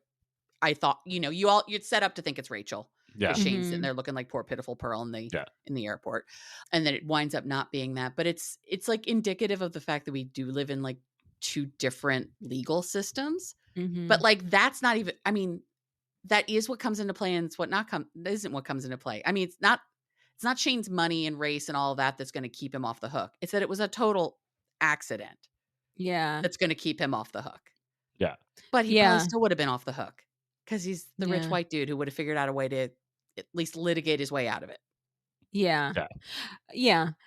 B: I thought, you'd set up to think it's Rachel.
C: Yeah.
B: Shane's sitting there looking like poor pitiful Pearl in the airport. And then it winds up not being that. But it's like indicative of the fact that we do live in like 2 different legal systems. But like that's not even, I mean, that is what comes into play, and it's isn't what comes into play. I mean, it's not Shane's money and race and all of that that's going to keep him off the hook. It's that it was a total accident.
A: Yeah.
B: That's going to keep him off the hook.
C: Yeah.
B: But he probably still would have been off the hook because he's the rich white dude who would have figured out a way to at least litigate his way out of it.
A: Yeah.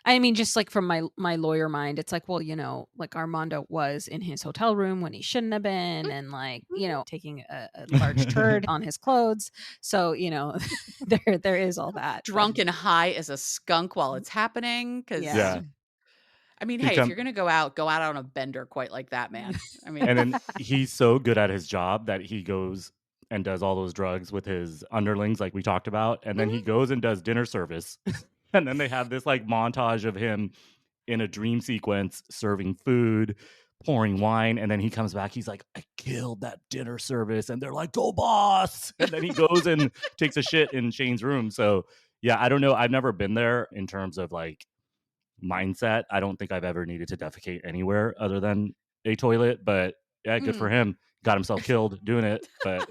A: I mean, just like from my lawyer mind, it's like, well, like Armando was in his hotel room when he shouldn't have been, and like, taking a large turd on his clothes. So, there is all that.
B: Drunk and high as a skunk while it's happening. I mean, hey, if you're going to go out on a bender quite like that, man. I mean,
C: and then he's so good at his job that he goes and does all those drugs with his underlings, like we talked about. And then he goes and does dinner service. And then they have this like montage of him in a dream sequence serving food, pouring wine. And then he comes back. He's like, I killed that dinner service. And they're like, go boss. And then he goes and takes a shit in Shane's room. So yeah, I don't know. I've never been there in terms of like mindset. I don't think I've ever needed to defecate anywhere other than a toilet. But yeah, good for him. Got himself killed doing it. But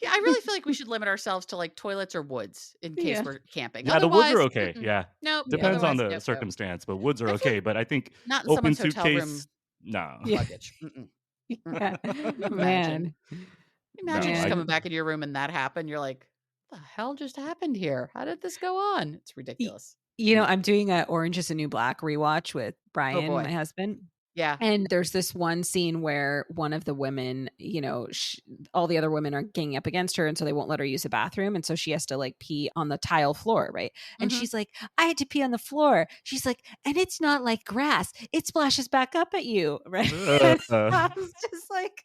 B: Yeah, I really feel like we should limit ourselves to, like, toilets or woods in case
A: Yeah.
B: we're camping.
C: Yeah, the woods are
B: Otherwise,
C: okay. Yeah.
B: nope,
A: Yeah.
C: Depends on
B: otherwise,
C: the
B: nope, nope.
C: circumstance, but woods are
B: I feel
C: okay.
B: like
C: But I think
B: not in
C: open
B: someone's hotel room
C: suitcase, no.
A: Yeah.
B: luggage. Mm-mm,
A: Yeah.
B: imagine.
A: Man.
C: No,
B: Imagine just
C: I
A: Man.
B: coming back into your room and that happened, you're like, "What the hell just happened here? How did this go on?" It's
A: Y
B: ridiculous.
A: I'm doing a Orange Is the New Black rewatch with
B: Oh,
A: Brian, my
B: boy.
A: husband.
B: Yeah.
A: And there's this one scene where one of the women, all the other women are ganging up against her, and so they won't let her use the bathroom, and so she has to like pee on the tile floor, right? And
B: Mhm.
A: she's like, "I had to pee on the floor." She's like, "And it's not like grass; it splashes back up at you," right? And I was just like,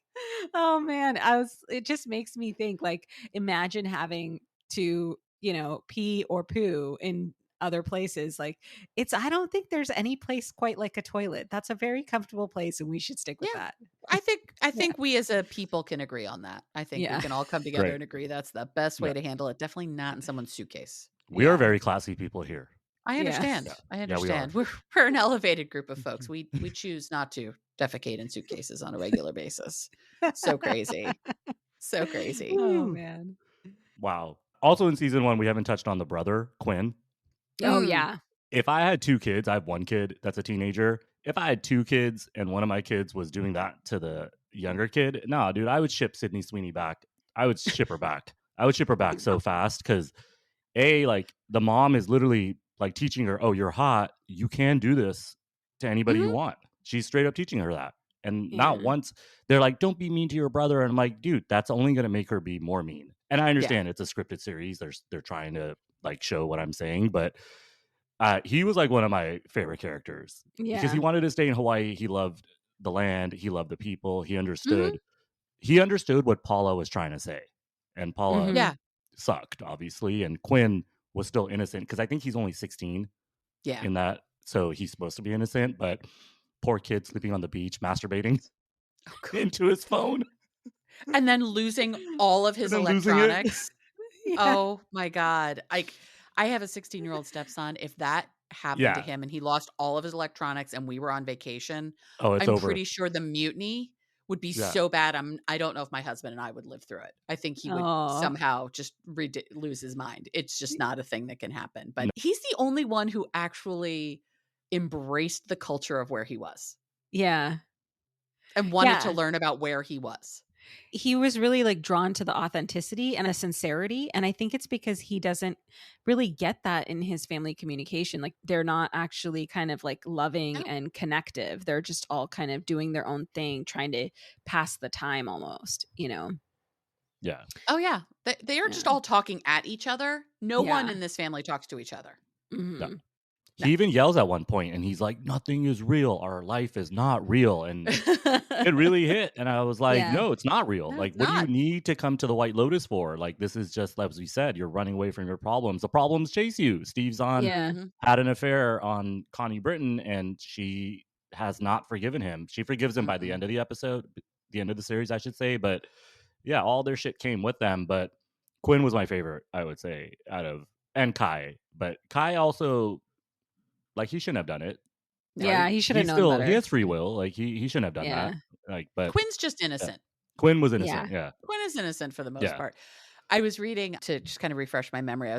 A: "Oh man!" It just makes me think like, imagine having to, pee or poo in other places. Like I don't think there's any place quite like a toilet. That's a very comfortable place and we should stick with
B: Yeah.
A: that.
B: I
A: Yeah.
B: think we as a people can agree on that. I think we
A: Yeah.
B: can all come together
C: great.
B: and agree that's the best
C: Yeah.
B: way to handle it. Definitely not in someone's suitcase.
C: We are
A: Yeah.
C: very classy people here.
B: I
A: Yeah.
B: understand.
C: Yeah.
B: I
C: Yeah, we are.
B: understand. We're an elevated group of folks. We choose not to defecate in suitcases on a regular basis. So crazy. So crazy.
A: Oh
C: Woo.
A: man.
C: Wow. Also in season 1, we haven't touched on the brother, Quinn.
A: Oh
B: Mm.
A: yeah.
C: If I had 2 kids, I have 1 kid that's a teenager. If I had 2 kids and one of my kids was doing that to the younger kid, no, dude, I would ship Sydney Sweeney back. I would ship her back. I would ship her back so fast because like the mom is literally like teaching her, oh, you're hot. You can do this to anybody you
B: Mhm.
C: want. She's straight up teaching her that. And not
A: Yeah.
C: once they're like, don't be mean to your brother. And I'm like, dude, that's only going to make her be more mean. And I understand it's a scripted series. They're trying to like show what I'm saying, but he was like one of my favorite characters because he
A: Yeah.
C: wanted to stay in Hawaii. He loved the land. He loved the people. He
B: Mhm.
C: understood what Paula was trying to say. And Paula
A: Mhm.
B: Yeah.
C: sucked, obviously. And Quinn was still innocent because I think he's only 16
B: Yeah.
C: in that. So he's supposed to be innocent, but poor kid sleeping on the beach, masturbating
B: Oh, God.
C: into his phone
B: And then losing all of his
C: and then losing it.
B: electronics.
A: Yeah.
B: Oh my God. I have a 16-year-old stepson. If that happened to
C: Yeah.
B: him and he lost all of his electronics and we were on vacation,
C: Oh, it's
B: I'm
C: over.
B: pretty sure the mutiny would be
C: Yeah.
B: so bad. I don't know if my husband and I would live through it. I think he would
A: Aw.
B: somehow just lose his mind. It's just not a thing that can happen. But
C: No.
B: he's the only one who actually embraced the culture of where he was
A: Yeah.
B: and wanted to
A: Yeah.
B: learn about where he was.
A: He was really like drawn to the authenticity and a sincerity. And I think it's because he doesn't really get that in his family communication. Like they're not actually kind of like loving
B: No.
A: and connective. They're just all kind of doing their own thing, trying to pass the time almost,
C: Yeah.
B: Oh, yeah. They are just
A: Yeah.
B: all talking at each other. No one
A: Yeah.
B: in this family talks to each other.
A: Mhm.
C: He even yells at one point and he's like, nothing is real. Our life is not real. And it really hit. And I was like,
A: Yeah.
C: no, it's not real.
B: No,
C: Like,
B: it's
C: what do you
B: not.
C: need to come to the White Lotus for? Like, this is just, as we said, you're running away from your problems. The problems chase you. Steve Zahn
A: Yeah.
B: Mhm.
C: had an affair on Connie Britton and she has not forgiven him. She forgives him by the
B: Mm-mm.
C: end of the episode, the end of the series, I should say. But yeah, all their shit came with them. But Quinn was my favorite, I would say, and Kai. But Kai also, like, he shouldn't have done it.
A: Yeah,
C: Right?
A: he should have known better.
C: He has free will. Like he shouldn't have done
A: Yeah.
C: that. Like, but
B: Quinn's just
C: yeah.
B: innocent.
C: Quinn was innocent. Yeah.
B: Quinn is innocent for the most
C: Yeah.
B: part. I was reading to just kind of refresh my memory. I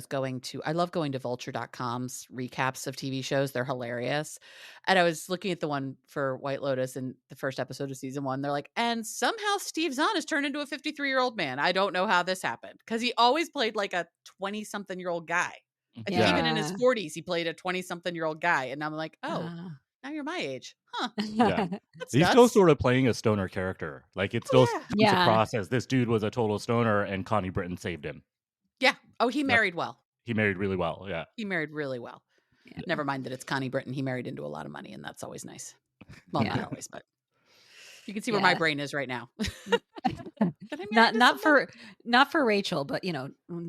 B: love going to vulture.com's recaps of TV shows. They're hilarious. And I was looking at the one for White Lotus in the first episode of season 1. They're like, and somehow Steve Zahn has turned into a 53-year-old man. I don't know how this happened because he always played like a 20-something-year-old guy. I think even in his
A: Yeah.
B: 40s, he played a 20-something-year-old guy. And I'm like, oh,
A: Ah.
B: now you're my age. Huh.
C: Yeah.
B: That's
C: He's still
B: nuts.
C: sort of playing a stoner character. Like it still
B: yeah.
C: comes
A: Yeah.
C: across as this dude was a total stoner and Connie Britton saved him.
B: Yeah. Oh, he
C: Yep.
B: married well.
C: He married really well. Yeah.
B: He married really well.
A: Yeah.
B: Never mind that it's Connie Britton. He married into a lot of money, and that's always nice. Well,
A: Yeah.
B: not always, but you can see where my
A: Yeah.
B: brain is right now.
A: Not for Rachel, but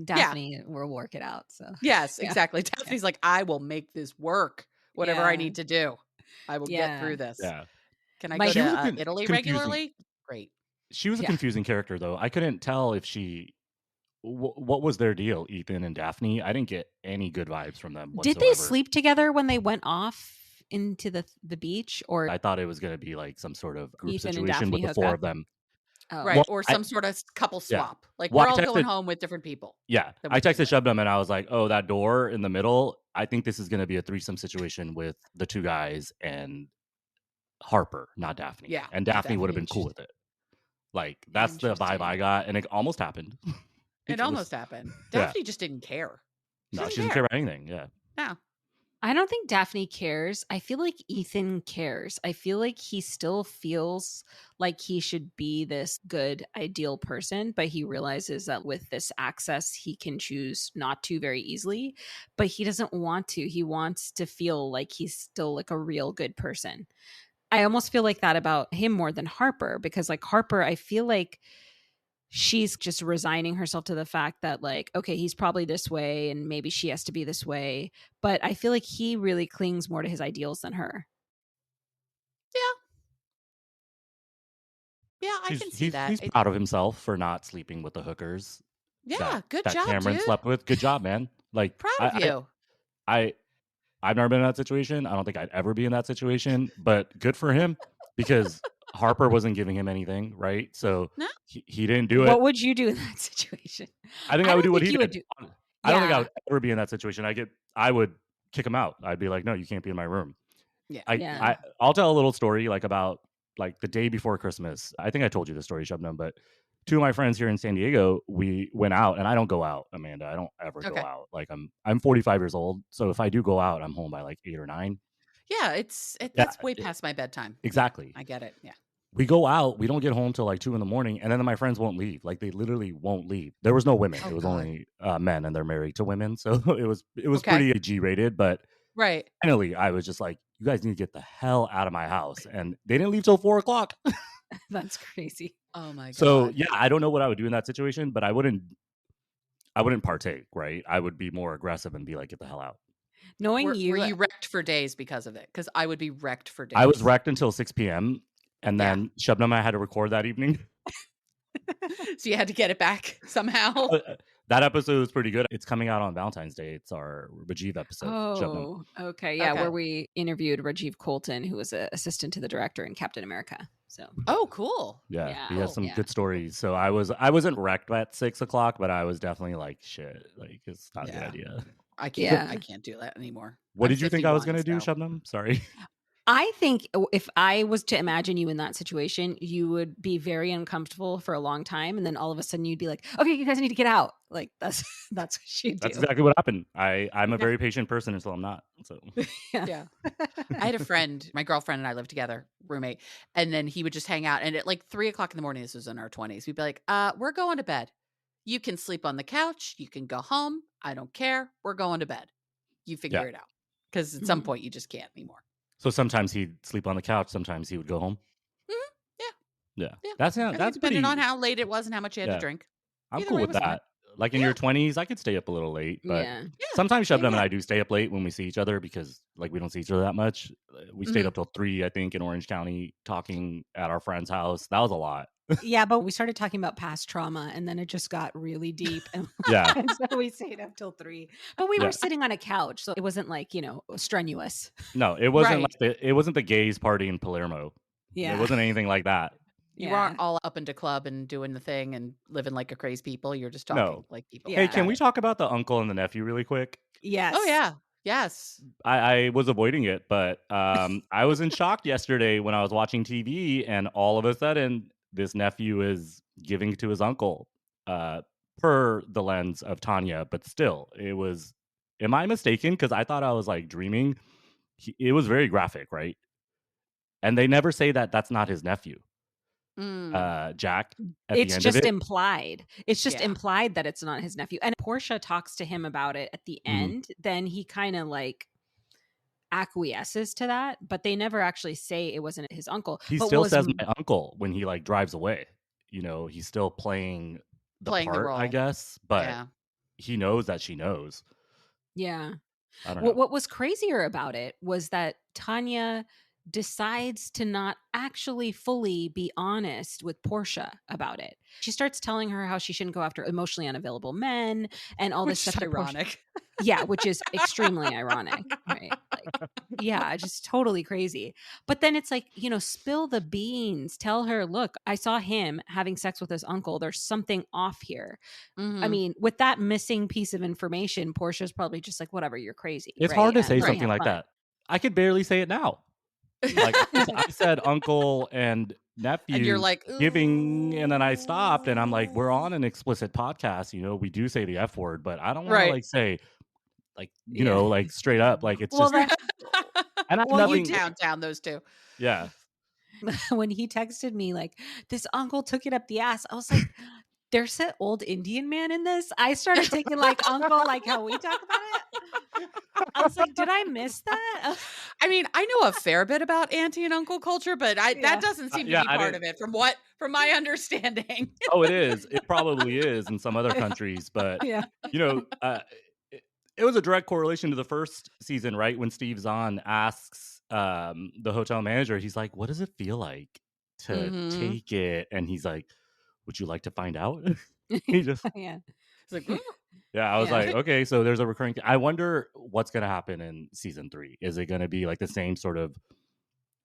A: Daphne will work it out. So
B: Yes,
A: Yeah.
B: exactly. Daphne's like, I will make this work. Whatever I
A: Yeah.
B: need to do, I will get
A: Yeah.
B: through this.
C: Yeah.
B: Can I
A: My-
B: go
C: She was
B: to
C: con-
B: Italy
C: confusing.
B: regularly? Great.
C: She was a
A: Yeah.
C: confusing character though. I couldn't tell if what was their deal, Ethan and Daphne. I didn't get any good vibes from them
A: Did
C: whatsoever.
A: they sleep together when they went off into the beach, or
C: I thought it was going to be like some sort of group
A: Ethan and
C: situation with
A: Daphne
C: the
A: hook
C: 4
A: up?
C: of them.
A: Oh.
B: Right.
C: Well,
B: Or some sort of couple
C: yeah.
B: swap. Like,
C: Well,
B: we're
C: I
B: all going
C: texted
B: home with different people
C: yeah,
B: than
C: I
B: we came
C: texted
B: with.
C: Shubnam and I was like, "Oh, that door in the middle, I think this is gonna be a threesome situation with the 2 guys and Harper, not Daphne."
B: Yeah,
C: And
B: not
C: Daphne would have
B: Daphne.
C: been cool with it. Like, that's the vibe I
B: Interesting.
C: got, and it almost happened.
B: It
C: It was
B: almost happened.
C: yeah.
B: Daphne just didn't care. She
C: No,
B: doesn't
C: she doesn't care
B: care.
C: about anything, yeah.
B: No.
A: I don't think Daphne cares. I feel like Ethan cares. I feel like he still feels like he should be this good, ideal person, but he realizes that with this access, he can choose not to very easily. But he doesn't want to. He wants to feel like he's still like a real good person. I almost feel like that about him more than Harper, because like Harper, I feel like she's just resigning herself to the fact that like, okay, he's probably this way and maybe she has to be this way, but I feel like he really clings more to his ideals than her.
B: Yeah. Yeah, I can see that.
C: He's proud of himself for not sleeping with the hookers
B: Yeah, good
C: that
B: job,
C: Cameron
B: dude.
C: slept with. Good job, man. Like,
B: Proud of you.
C: I I've never been in that situation. I don't think I'd ever be in that situation, but good for him because Harper wasn't giving him anything, right? So
B: No?
C: he didn't do it.
A: What would you do in that situation?
C: I think
A: I
C: I would
A: don't
C: do what
A: think
C: he
A: you would
C: did.
A: do.
C: I don't think I
A: Yeah.
C: would ever be in that situation. I would kick him out. I'd be like, no, you can't be in my room.
B: Yeah.
A: Yeah.
C: I'll tell a little story like about like the day before Christmas. I think I told you the story, Shubnam, but 2 of my friends here in San Diego, we went out, and I don't go out, Amanda. I don't ever go
B: Okay.
C: out. Like I'm 45 years old, so if I do go out, I'm home by like 8 or 9.
B: Yeah, that's way past my bedtime.
C: Exactly.
B: Yeah, I get it. Yeah.
C: We go out, we don't get home till like 2 in the morning, and then my friends won't leave. Like they literally won't leave. There was no women.
B: Oh,
C: It was
B: God.
C: only men, and they're married to women, so it was
B: Okay.
C: pretty G rated. But
B: Right.
C: finally, I was just like, you guys need to get the hell out of my house, and they didn't leave till 4 o'clock.
A: That's crazy.
B: Oh my God.
C: So yeah, I don't know what I would do in that situation, but I wouldn't partake, right? I would be more aggressive and be like, get the hell out.
A: Knowing
B: Were
A: you,
B: you wrecked for days because of it? Because I would be wrecked for days.
C: I was wrecked until 6 p.m. And then Shubnam and I had to record that evening.
B: So you had to get it back somehow.
C: That episode was pretty good. It's coming out on Valentine's Day. It's our Rajiv episode.
A: Oh, okay. Yeah, where we interviewed Rajiv Colton, who was an assistant to the director in Captain America. So
B: Oh, cool.
C: Yeah, he has some good stories. So I wasn't wrecked at 6 o'clock, but I was definitely like, shit, like it's not a good idea.
B: I can't do that anymore.
C: What did you think I was
B: 51,
C: gonna do,
B: so.
C: Shubnam? Sorry.
A: I think if I was to imagine you in that situation, you would be very uncomfortable for a long time, and then all of a sudden you'd be like, "Okay, you guys need to get out." Like that's what she'd do.
C: That's exactly what happened. I'm a very patient person until I'm not. So
B: Yeah. I had a friend, my girlfriend and I lived together, roommate, and then he would just hang out. And at like 3:00 in the morning, this was in our 20s, we'd be like, we're going to bed. You can sleep on the couch. You can go home. I don't care. We're going to bed. You figure it out. Because at some point you just can't anymore.
C: So sometimes he'd sleep on the couch. Sometimes he would go home.
B: Yeah.
C: That's
B: depending
C: pretty.
B: on how late it was and how much you had to drink.
C: I'm
B: Either
C: cool
B: way
C: with
B: was fine.
C: that. Like in your 20s, I could stay up a little late, but
A: Yeah.
C: sometimes Shubnam and
B: yeah.
C: I do stay up late when we see each other because like we don't see each other that much. We stayed up till 3, I think, in Orange County talking at our friend's house. That was a lot.
A: Yeah, but we started talking about past trauma, and then it just got really deep. And
C: Yeah.
A: and so we stayed up till 3. But we were sitting on a couch, so it wasn't like, strenuous.
C: No, it wasn't
B: Right.
C: like it wasn't the gays party in Palermo.
A: Yeah.
C: It wasn't anything like that.
B: You aren't all up into club and doing the thing and living like a crazy people. You're just talking like people.
A: Yeah.
C: Hey, can we talk about the uncle and the nephew really quick?
A: Yes.
B: Oh, yeah. Yes.
C: I was avoiding it, but I was in shock yesterday when I was watching TV, and all of a sudden, this nephew is giving to his uncle, per the lens of Tanya. But still, it was. Am I mistaken? Because I thought I was like dreaming. It was very graphic, right? And they never say that that's not his nephew. Jack.
A: It's just implied. It's just implied that it's not his nephew. And Portia talks to him about it at the end. Then he kind of like acquiesces to that, but they never actually say it wasn't his uncle.
C: He still says my uncle when he like drives away. He's still playing the part,
B: role,
C: I guess. But he knows that she knows.
A: Yeah.
C: I don't know.
A: What was crazier about it was that Tanya decides to not actually fully be honest with Portia about it. She starts telling her how she shouldn't go after emotionally unavailable men and all this stuff.
B: Ironic.
A: Yeah, which is extremely ironic. Right? Yeah, just totally crazy. But then it's like, spill the beans. Tell her, look, I saw him having sex with his uncle. There's something off here. I
B: Mhm.
A: mean, with that missing piece of information, Portia's probably just like, whatever, you're crazy,
C: It's hard
A: right?
C: to
A: And
C: say
A: let me
C: something
A: have
C: like
A: fun.
C: that. I could barely say it now. Like I said, uncle and
B: And you're
C: nephew
B: like,
C: giving, and then I stopped, and I'm like, we're
B: "Ooh."
C: on an explicit podcast. We do say the F word, but I don't want to
B: Right.
C: like say like
A: Yeah.
C: like straight up. Like it's
A: Well,
C: just,
A: that,
C: and I have
A: well, you
B: Going
C: nothing.
A: did.
B: downtown, those two.
C: Yeah,
A: When he texted me, like, this uncle took it up the ass, I was like, there's an old Indian man in this. I started taking like uncle, like how we talk about it. I was like, did I miss that?
B: I mean, I know a fair bit about auntie and uncle culture, but that
A: Yeah.
B: doesn't seem to
C: yeah.
B: be
C: I
B: part
C: didn't.
B: of it from my understanding.
C: Oh, it is. It probably is in some other countries, but
A: Yeah.
C: you know, uh, it, it was a direct correlation to the first season, right? When Steve Zahn asks the hotel manager, he's like, "What does it feel like to
B: Mhm.
C: take it?" And he's like, "Would you like to find out?" He just,
A: Yeah.
B: It's like,
C: yeah. I was
A: Yeah.
C: like, okay, so there's a recurring. I wonder what's gonna happen in season 3. Is it gonna be like the same sort of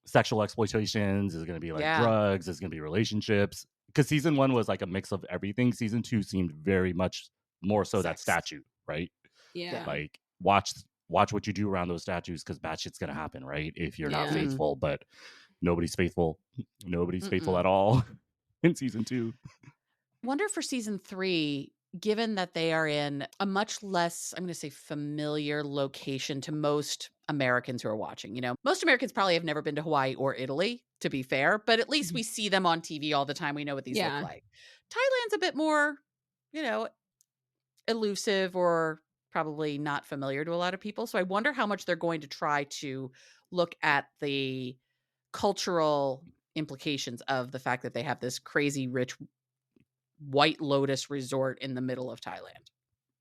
C: sexual exploitations? Is it going to be like
B: yeah.
C: drugs? Is it going to be relationships? Because season 1 was like a mix of everything. Season 2 seemed very much more so that
B: Sex.
C: statue, right?
A: Yeah.
C: Like watch what you do around those statues, because bad shit's going to happen, right? If you're not
A: Yeah.
C: faithful. But nobody's faithful. Nobody's faithful
B: Mm-mm.
C: at all in season 2.
B: Wonder for season 3, given that they are in a much less, I'm going to say, familiar location to most Americans who are watching. Most Americans probably have never been to Hawaii or Italy, to be fair, but at least we see them on TV all the time. We know what these look
A: Yeah.
B: like. Thailand's a bit more, you know, elusive or probably not familiar to a lot of people. So I wonder how much they're going to try to look at the cultural implications of the fact that they have this crazy rich White Lotus resort in the middle of Thailand.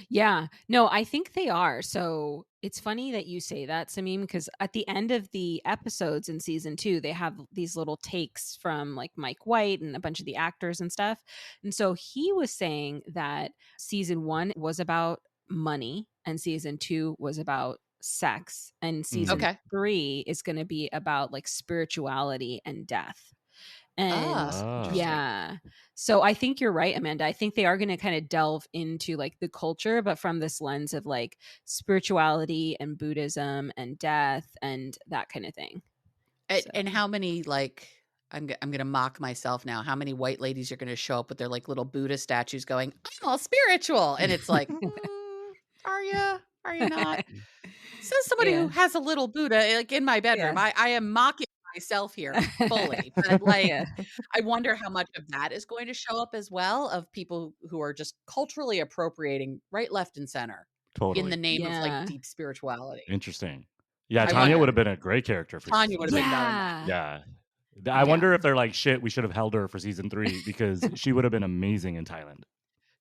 A: Yeah. No, I think they are. So it's funny that you say that, Samim, because at the end of the episodes in season 2, they have these little takes from like Mike White and a bunch of the actors and stuff. And so he was saying that season 1 was about money and season 2 was about sex and season
B: Okay.
A: 3 is going to be about like spirituality and death. And
B: Interesting.
A: yeah. So I think you're right, Amanda. I think they are going to kind of delve into like the culture, but from this lens of like spirituality and Buddhism and death and that kind of thing. So
B: And how many, like, I'm going to mock myself now, how many white ladies are going to show up with their like little Buddha statues going, I'm all spiritual. And it's like, are you? Are you not? Says somebody
A: yeah.
B: who has a little Buddha like in my bedroom.
A: Yeah.
B: I am mocking myself here fully, but like,
A: Yeah.
B: I wonder how much of that is going to show up as well, of people who are just culturally appropriating right, left, and center in the
C: Totally.
B: name of like
A: Yeah.
B: deep spirituality.
C: Interesting. Yeah,
B: I
C: Tanya would
B: wonder.
C: have been a great character for
B: Tanya
C: season
B: would have
C: 3.
B: been darn that.
A: Yeah.
C: Yeah. I
A: Yeah.
C: wonder if they're like, shit, we should have held her for season 3, because she would have been amazing in Thailand.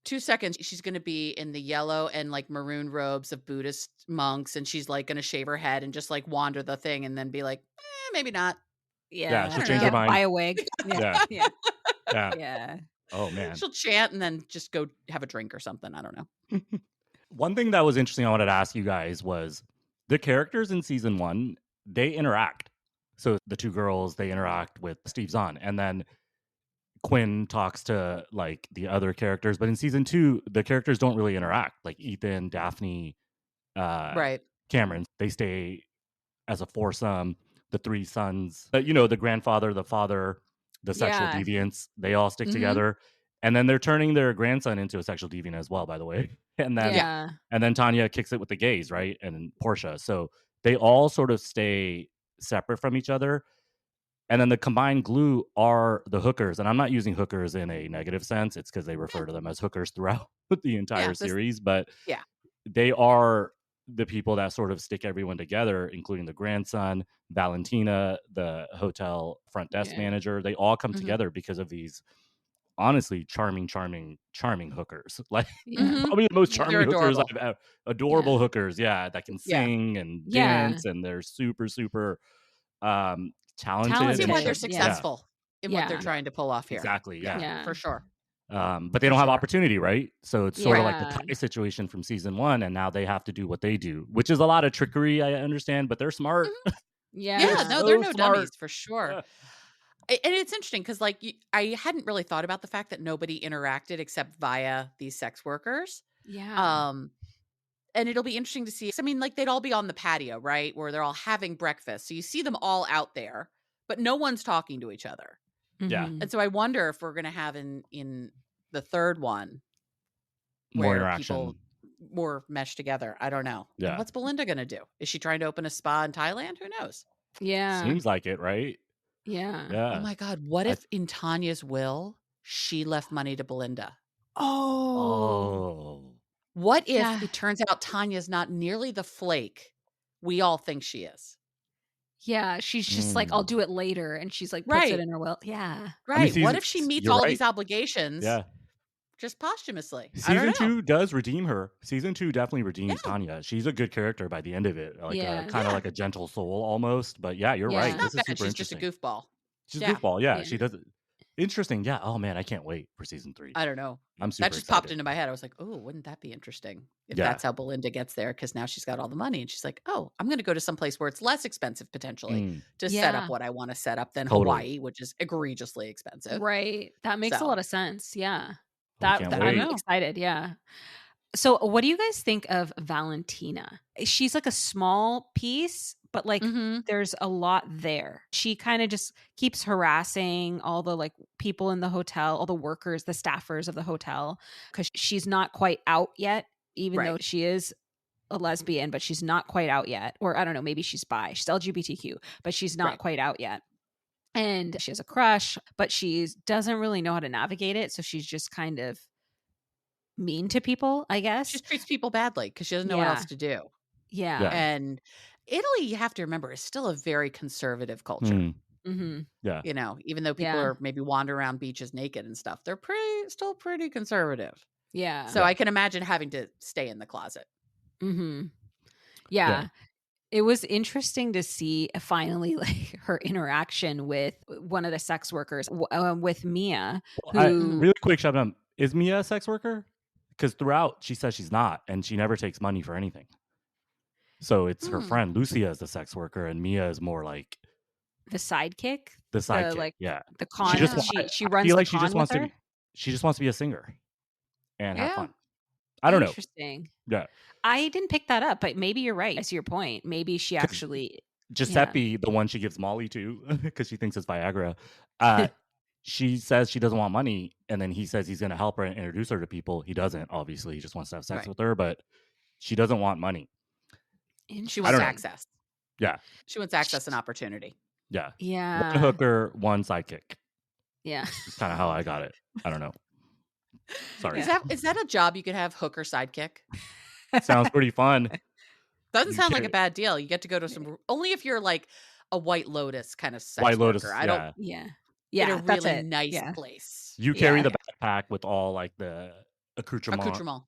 B: 2 seconds, she's going to be in the yellow and like maroon robes of Buddhist monks, and she's like going to shave her head and just like wander the thing and then be like, maybe not.
C: Yeah,
A: Yeah.
C: she'll
B: don't
C: change her
B: know.
A: Yeah. Buy
C: mind.
A: a wig. Yeah.
C: Yeah.
A: Yeah.
C: Yeah.
A: Yeah.
C: Oh man.
B: She'll chant and then just go have a drink or something. I don't know.
C: One thing that was interesting I wanted to ask you guys was the characters in season 1, they interact. So the 2 girls, they interact with Steve Zahn, and then Quinn talks to like the other characters. But in season 2, the characters don't really interact. Like Ethan, Daphne,
B: Right.
C: Cameron, they stay as a foursome. The 3 sons, the grandfather, the father, the sexual
A: Yeah.
C: deviants, they all stick
B: Mhm.
C: together. And then they're turning their grandson into a sexual deviant as well, by the way. And then
A: Yeah.
C: and then Tanya kicks it with the gays, right? And Portia. So they all sort of stay separate from each other. And then the combined glue are the hookers. And I'm not using hookers in a negative sense. It's because they refer to them as hookers throughout the entire series. But
B: yeah.
C: they are the people that sort of stick everyone together, including the grandson, Valentina, the hotel front desk
A: Yeah.
C: manager. They all come
B: Mhm.
C: together because of these honestly charming hookers. Like
A: Yeah.
B: Mhm.
C: probably the most
A: Yeah.
C: charming
B: They're
C: hookers
B: adorable.
C: I've adorable hookers, yeah, that can
B: Yeah.
C: sing and
A: Yeah.
C: dance, and they're super talented
B: I see
A: Talented.
B: why
C: and
B: they're
A: Yeah.
B: successful in what they're
A: Yeah.
B: trying to pull off here.
C: exactly, yeah.
A: Yeah.
B: For sure.
C: But they
B: For
C: don't have
B: sure.
C: opportunity, right? So it's sort of like the Ty situation from season 1, and now they have to do what they do, which is a lot of trickery, I understand, but they're smart.
B: Yeah, no, they're no dummies for sure. And it's interesting because, like, I hadn't really thought about the fact that nobody interacted except via these sex workers.
A: Yeah.
B: And it'll be interesting to see. I mean, like, they'd all be on the patio, right, where they're all having breakfast. So you see them all out there, but no one's talking to each other.
C: Yeah.
B: And so I wonder if we're going to have in the third one
C: More
B: where
C: interaction.
B: people more mesh together. I don't know.
C: Yeah.
B: And what's Belinda going to do? Is she trying to open a spa in Thailand? Who knows?
A: Yeah.
C: Seems like it, right?
A: Yeah.
C: Yeah.
B: Oh my God. What if in Tanya's will, she left money to Belinda?
A: Oh.
B: What if
A: Yeah.
B: it turns out Tanya's not nearly the flake we all think she is?
A: Yeah, she's just like, I'll do it later, and she's like, puts it in her will. Yeah.
B: Right. What if she meets all these obligations just posthumously?
C: Season 2 does redeem her. Season 2 definitely redeems Tanya. She's a good character by the end of it. Like kind of like a gentle soul almost. But yeah, you're right.
B: She's
C: This is super
B: She's just a goofball.
C: She's a goofball. Yeah, she does it. Interesting. Yeah. Oh man, I can't wait for season 3.
B: I don't know.
C: I'm super
B: That just
C: excited.
B: popped into my head. I was like, oh, wouldn't that be interesting if that's how Belinda gets there? Because now she's got all the money and she's like, oh, I'm going to go to some place where it's less expensive potentially to set up what I want to set up than Hawaii, which is egregiously expensive.
A: Right. That makes a lot of sense. Yeah.
C: Can't
A: I'm
C: wait.
A: excited. Yeah. So what do you guys think of Valentina? She's like a small piece, but like there's a lot there. She kind of just keeps harassing all the like people in the hotel, all the workers, the staffers of the hotel, because she's not quite out yet, even though she is a lesbian, but she's not quite out yet. Or I don't know, maybe she's bi, she's LGBTQ, but she's not quite out yet. And she has a crush, but she doesn't really know how to navigate it. So she's just kind of mean to people, I guess.
B: She just treats people badly because she doesn't know what else to do.
A: Yeah.
B: And Italy, you have to remember, is still a very conservative culture.
C: Yeah.
B: You know, even though people are maybe wandering around beaches naked and stuff, they're still pretty conservative.
A: Yeah.
B: So I can imagine having to stay in the closet.
A: Yeah. It was interesting to see finally like her interaction with one of the sex workers, with Mia.
C: Really quick, Shabnam, is Mia a sex worker? Because throughout she says she's not, and she never takes money for anything. So it's her friend Lucia is the sex worker, and Mia is more like
A: the sidekick.
C: The sidekick,
A: the con. She runs.
C: I feel like she just wants to be. She just wants to be a singer and have fun. I don't know.
A: Interesting.
C: Yeah,
A: I didn't pick that up, but maybe you're right. I see your point. Maybe she actually
C: Giuseppe, the one she gives Molly to because she thinks it's Viagra. She says she doesn't want money, and then he says he's going to help her and introduce her to people. He doesn't, obviously. He just wants to have sex with her, but she doesn't want money.
B: She wants access.
C: Yeah.
B: She wants access and opportunity.
C: Yeah.
A: Yeah.
C: One hooker, one sidekick.
A: Yeah.
C: That's kind of how I got it. I don't know. Sorry.
B: Is that a job you could have, hooker sidekick?
C: Sounds pretty fun.
B: Doesn't sound like a bad deal. You get to go to some, only if you're like a White Lotus kind of sex
C: White Lotus,
B: worker. I don't.
A: Yeah.
B: In a really nice place.
C: You carry the backpack with all like the accoutrement.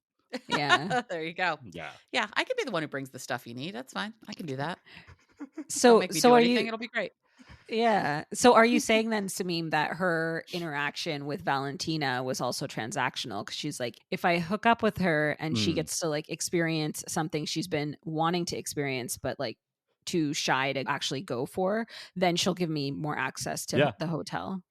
A: Yeah.
B: There you go.
C: Yeah.
B: Yeah. I could be the one who brings the stuff you need. That's fine. I can do that.
A: So,
B: make me do anything. It'll be great.
A: Yeah. So are you saying then, Samim, that her interaction with Valentina was also transactional? Because she's like, if I hook up with her and she gets to like experience something she's been wanting to experience, but like too shy to actually go for, then she'll give me more access to the hotel.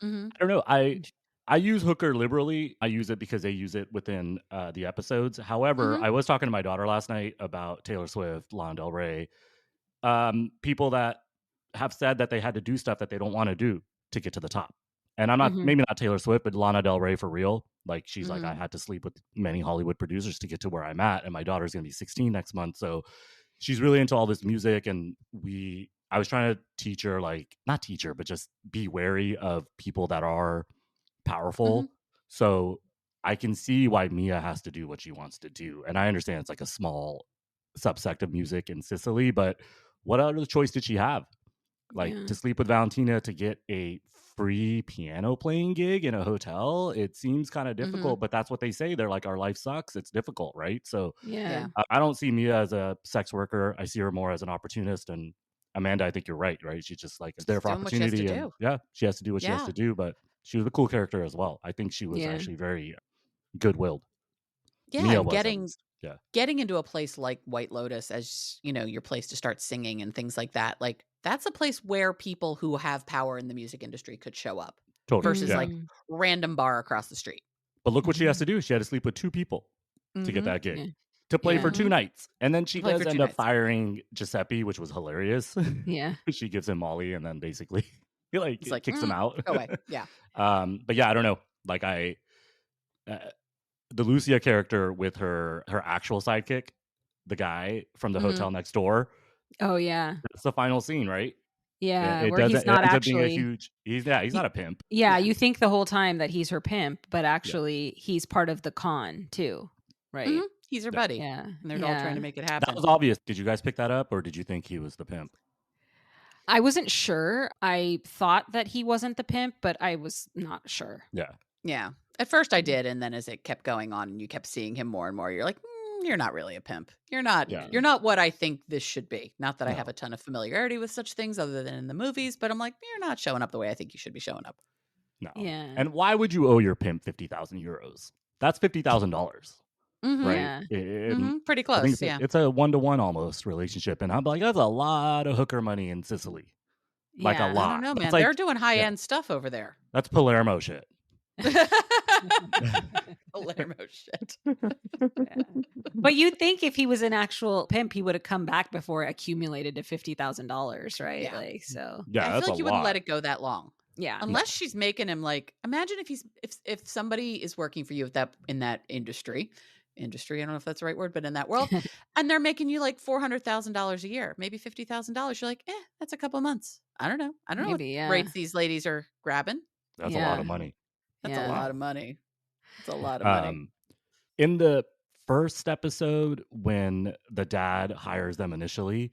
C: I don't know. I use hooker liberally. I use it because they use it within the episodes. However, I was talking to my daughter last night about Taylor Swift, Lana Del Rey, people that have said that they had to do stuff that they don't want to do to get to the top. And I'm not, maybe not Taylor Swift, but Lana Del Rey for real. Like she's like, I had to sleep with many Hollywood producers to get to where I'm at. And my daughter's going to be 16 next month. So she's really into all this music. And I was trying to teach her, like, not teach her, but just be wary of people that are powerful. So I can see why Mia has to do what she wants to do. And I understand it's like a small subsect of music in Sicily, but what other choice did she have? Like to sleep with Valentina to get a free piano playing gig in a hotel? It seems kind of difficult, but that's what they say. They're like, our life sucks. It's difficult, right? So I don't see Mia as a sex worker. I see her more as an opportunist. And Amanda, I think you're right? She's just like, it's there for opportunity. And she has to do what she has to do, but She was a cool character as well. I think she was actually very good-willed.
B: Yeah,
C: Mia
B: and
C: was, at least. Yeah.
B: getting into a place like White Lotus as, you know, your place to start singing and things like that, like that's a place where people who have power in the music industry could show up.
C: Totally.
B: Versus like random bar across the street.
C: But look what she has to do. She had to sleep with 2 people to get that gig. To play for 2 nights. And then she does end up firing Giuseppe, which was hilarious.
A: Yeah.
C: She gives him Molly and then basically he like kicks him out.
B: Go away. Yeah.
C: But yeah, I don't know. Like the Lucia character with her actual sidekick, the guy from the hotel next door.
A: Oh yeah.
C: That's the final scene, right?
A: Yeah,
C: it
A: where he's not actually
C: being a huge. He's not a pimp.
A: Yeah, you think the whole time that he's her pimp, but actually he's part of the con too, right?
B: Mm-hmm. He's her buddy.
A: Yeah,
B: and they're all trying to make it happen.
C: That was obvious. Did you guys pick that up, or did you think he was the pimp?
A: I wasn't sure. I thought that he wasn't the pimp, but I was not sure.
B: Yeah. At first I did, and then as it kept going on, and you kept seeing him more and more, you're like, you're not really a pimp. You're not.
C: Yeah.
B: You're not what I think this should be. Not that I have a ton of familiarity with such things other than in the movies, but I'm like, you're not showing up the way I think you should be showing up.
C: No.
A: Yeah.
C: And why would you owe your pimp €50,000? That's $50,000, right?
B: Yeah. Pretty close.
C: It's a 1-to-1 almost relationship, and I'm like, that's a lot of hooker money in Sicily. Like a lot.
B: I don't know, man.
C: Like,
B: they're doing high end stuff over there.
C: That's Palermo shit.
B: Palermo shit.
A: But you'd think if he was an actual pimp, he would have come back before it accumulated to $50,000, right?
B: Yeah.
A: Like, so
C: Yeah,
B: I feel like you wouldn't let it go that long.
A: Yeah.
B: Unless she's making him like, imagine if somebody is working for you in that industry, I don't know if that's the right word, but in that world, and they're making you like $400,000 a year, maybe $50,000. You're like, that's a couple months. I don't know
A: Maybe,
B: what rates these ladies are grabbing.
C: That's a lot of money.
B: That's a lot of money. It's a lot of money.
C: In the first episode, when the dad hires them initially,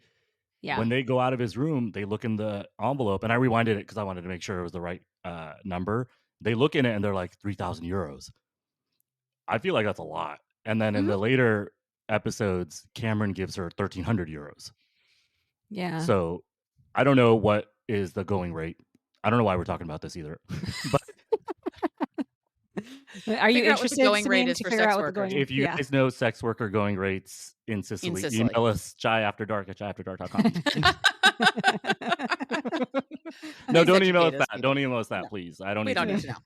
C: when they go out of his room, they look in the envelope, and I rewinded it because I wanted to make sure it was the right number. They look in it and they're like €3,000. I feel like that's a lot. And then in the later episodes, Cameron gives her €1,300.
A: Yeah.
C: So I don't know what is the going rate. I don't know why we're talking about this either. But
A: are you interested in
B: going rate is for sex workers?
C: If you guys know sex worker going rates in Sicily, email us chaiafterdark@chaiafterdark.com. No, don't email us that. Don't email us that, please. I don't need to know.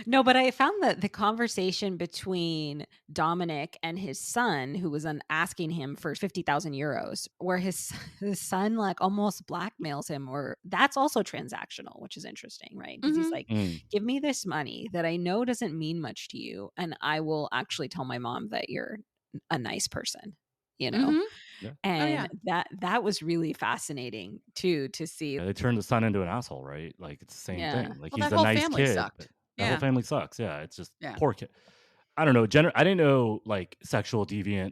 A: No, but I found that the conversation between Dominic and his son, who was asking him for €50,000, where his son like almost blackmails him, or that's also transactional, which is interesting, right? Because he's like, give me this money that I know doesn't mean much to you, and I will actually tell my mom that you're a nice person, you know?
C: Yeah.
A: And that was really fascinating too, to see.
C: Yeah, they turned the son into an asshole, right? Like it's the same thing. Like he's a
B: whole
C: nice
B: family
C: kid.
B: Sucked.
C: The whole family sucks. Yeah, it's just
B: poor
C: kid. I don't know. I didn't know like sexual deviancy.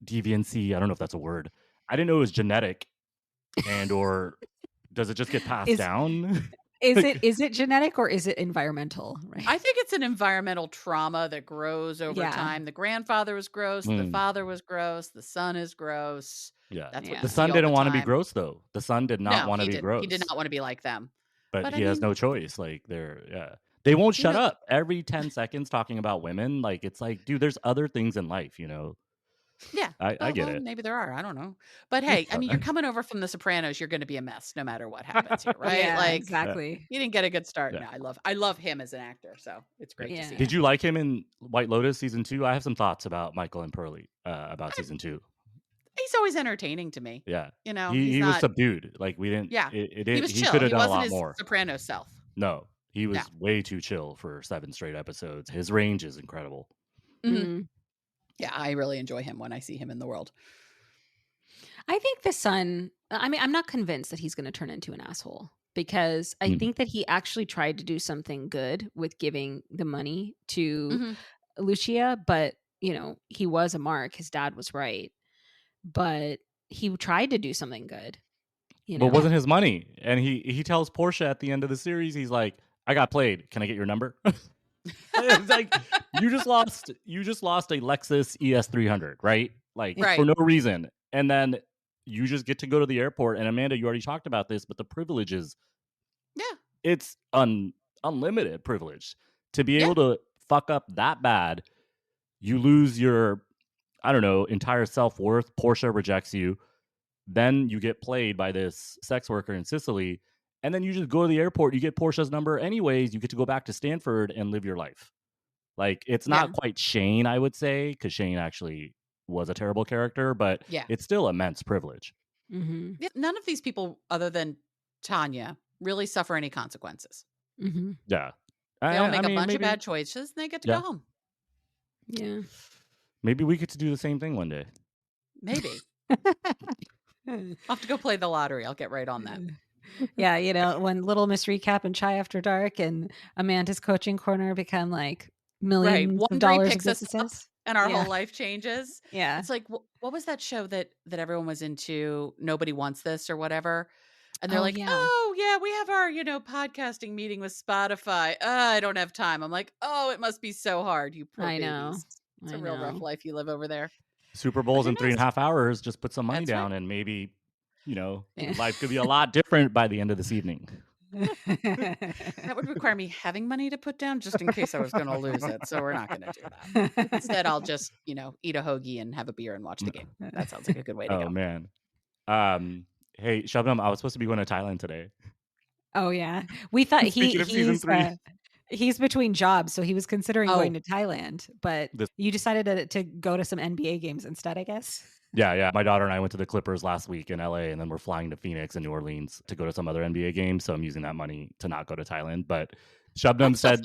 C: I don't know if that's a word. I didn't know it was genetic, or does it just get passed down?
A: Is it genetic or is it environmental? Right.
B: I think it's an environmental trauma that grows over time. The grandfather was gross. The father was gross. The son is gross.
C: Yeah,
B: that's what
C: the son didn't want to be gross though. The son did not want to be gross.
B: He did not want to be like them.
C: But he has no choice. Like they won't shut up every 10 seconds talking about women. Like it's like, dude, there's other things in life, you know.
B: Yeah,
C: I get it.
B: Maybe there are. I don't know. But hey, I mean, you're coming over from The Sopranos. You're going to be a mess no matter what happens here, right?
A: Yeah,
B: like
A: exactly.
B: You didn't get a good start. Yeah. No, I love him as an actor. So it's great to see.
C: Did you like him in White Lotus season 2? I have some thoughts about Michael and Pearlie about season 2.
B: He's always entertaining to me.
C: Yeah,
B: you know,
C: he was subdued. Like we didn't.
B: Yeah,
C: he
B: was chill.
C: Could have
B: done
C: a lot
B: his
C: more.
B: Sopranos self.
C: No, he was way too chill for 7 straight episodes. His range is incredible.
B: Mm-hmm. Yeah, I really enjoy him when I see him in the world.
A: I think the son, I mean, I'm not convinced that he's going to turn into an asshole, because I think that he actually tried to do something good with giving the money to Lucia, but, you know, he was a mark. His dad was right. But he tried to do something good. You know?
C: But it wasn't his money. And he tells Portia at the end of the series, he's like, I got played. Can I get your number? It's like you just lost a Lexus ES300, right? Like for no reason. And then you just get to go to the airport. And Amanda, you already talked about this, but the privileges it's unlimited privilege to be able to fuck up that bad. You lose your, I don't know, entire self-worth. Portia rejects you. Then you get played by this sex worker in Sicily. And then you just go to the airport. You get Portia's number anyways. You get to go back to Stanford and live your life. Like, it's not quite Shane, I would say, because Shane actually was a terrible character, but it's still immense privilege.
A: Mm-hmm.
B: None of these people, other than Tanya, really suffer any consequences.
A: Mm-hmm.
C: Yeah.
B: They all make a bunch of bad choices, and they get to go home.
A: Yeah.
C: Maybe we get to do the same thing one day.
B: Maybe. I'll have to go play the lottery. I'll get right on that.
A: Yeah, you know, when Little Miss Recap and Chai After Dark and Amanda's Coaching Corner become like millions of dollars
B: picks us up and our whole life changes.
A: Yeah.
B: It's like, what was that show that everyone was into? Nobody Wants This or whatever. And they're we have our, podcasting meeting with Spotify. I don't have time. I'm like, oh, it must be so hard. You poor babies. It's a real rough life you live over there.
C: Super Bowl's in 3.5 hours. Just put some money down and maybe, life could be a lot different by the end of this evening.
B: That would require me having money to put down just in case I was going to lose it. So we're not going to do that. Instead, I'll just, eat a hoagie and have a beer and watch the game. That sounds like a good way to go.
C: Oh, man. Hey, Shabnam, I was supposed to be going to Thailand today.
A: Oh, yeah. We thought he's between jobs, so he was considering going to Thailand, but you decided to go to some NBA games instead, I guess.
C: Yeah. My daughter and I went to the Clippers last week in LA, and then we're flying to Phoenix and New Orleans to go to some other NBA games. So I'm using that money to not go to Thailand. But Shabnam said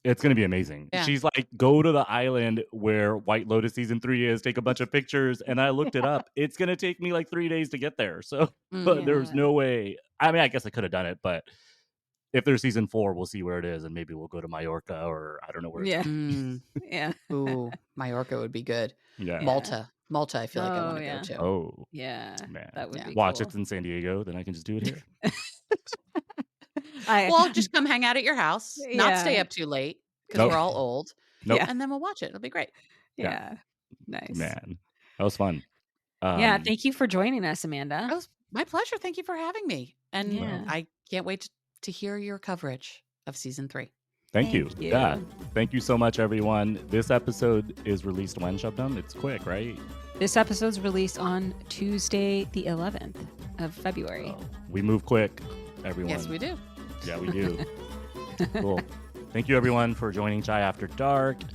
C: it's going to be amazing. Yeah. She's like, go to the island where White Lotus season 3 is, take a bunch of pictures. And I looked it up. It's going to take me like 3 days to get there. So but there's no way. I mean, I guess I could have done it, but if there's season 4, we'll see where it is. And maybe we'll go to Mallorca or I don't know where.
A: Yeah.
B: Ooh, Mallorca would be good.
C: Yeah.
B: Malta, I feel like I want to go to.
C: Oh,
A: yeah,
C: man,
A: that would be
C: watch
A: cool.
C: It's in San Diego, then I can just do it here.
B: Well, just come hang out at your house, not stay up too late because we're all old. And then we'll watch it. It'll be great.
A: Yeah. Nice.
C: Man, that was fun.
A: Thank you for joining us, Amanda.
B: It was my pleasure. Thank you for having me. And I can't wait to hear your coverage of season 3.
C: Thank you. Yeah. Thank you so much, everyone. This episode is released when, Shabnam? It's quick, right?
A: This episode's released on Tuesday, the 11th of February.
C: We move quick, everyone.
B: Yes, we do.
C: Yeah, we do. Cool. Thank you, everyone, for joining Chai After Dark. Do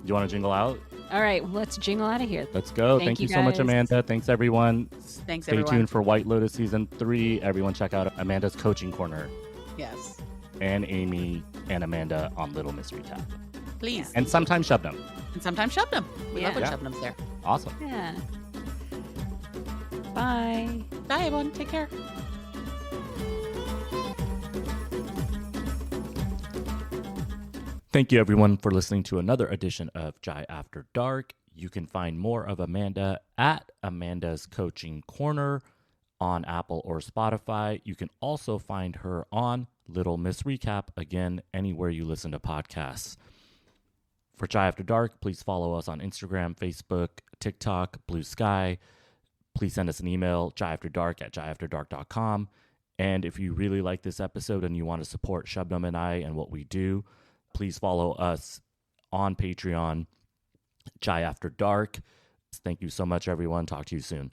C: you want to jingle out?
A: All right, well, let's jingle out of here.
C: Let's go. Thank you so much, Amanda. Thanks, everyone.
B: Thanks,
C: everyone. Stay tuned for White Lotus season 3. Everyone check out Amanda's Coaching Corner.
B: Yes.
C: And Amy and Amanda on Little Miss Recap.
B: Please.
C: And sometimes Shabnam.
B: We love when Shabnam's there.
C: Awesome.
A: Yeah. Bye.
B: Bye, everyone. Take care.
C: Thank you, everyone, for listening to another edition of Chai After Dark. You can find more of Amanda at Amanda's Coaching Corner on Apple or Spotify. You can also find her on Little Miss Recap, again, anywhere you listen to podcasts. For Chai After Dark, please follow us on Instagram, Facebook, TikTok, Blue Sky. Please send us an email, chaiafterdark@chaiafterdark.com. And if you really like this episode and you want to support Shabnam and I and what we do, please follow us on Patreon, Chai After Dark. Thank you so much, everyone. Talk to you soon.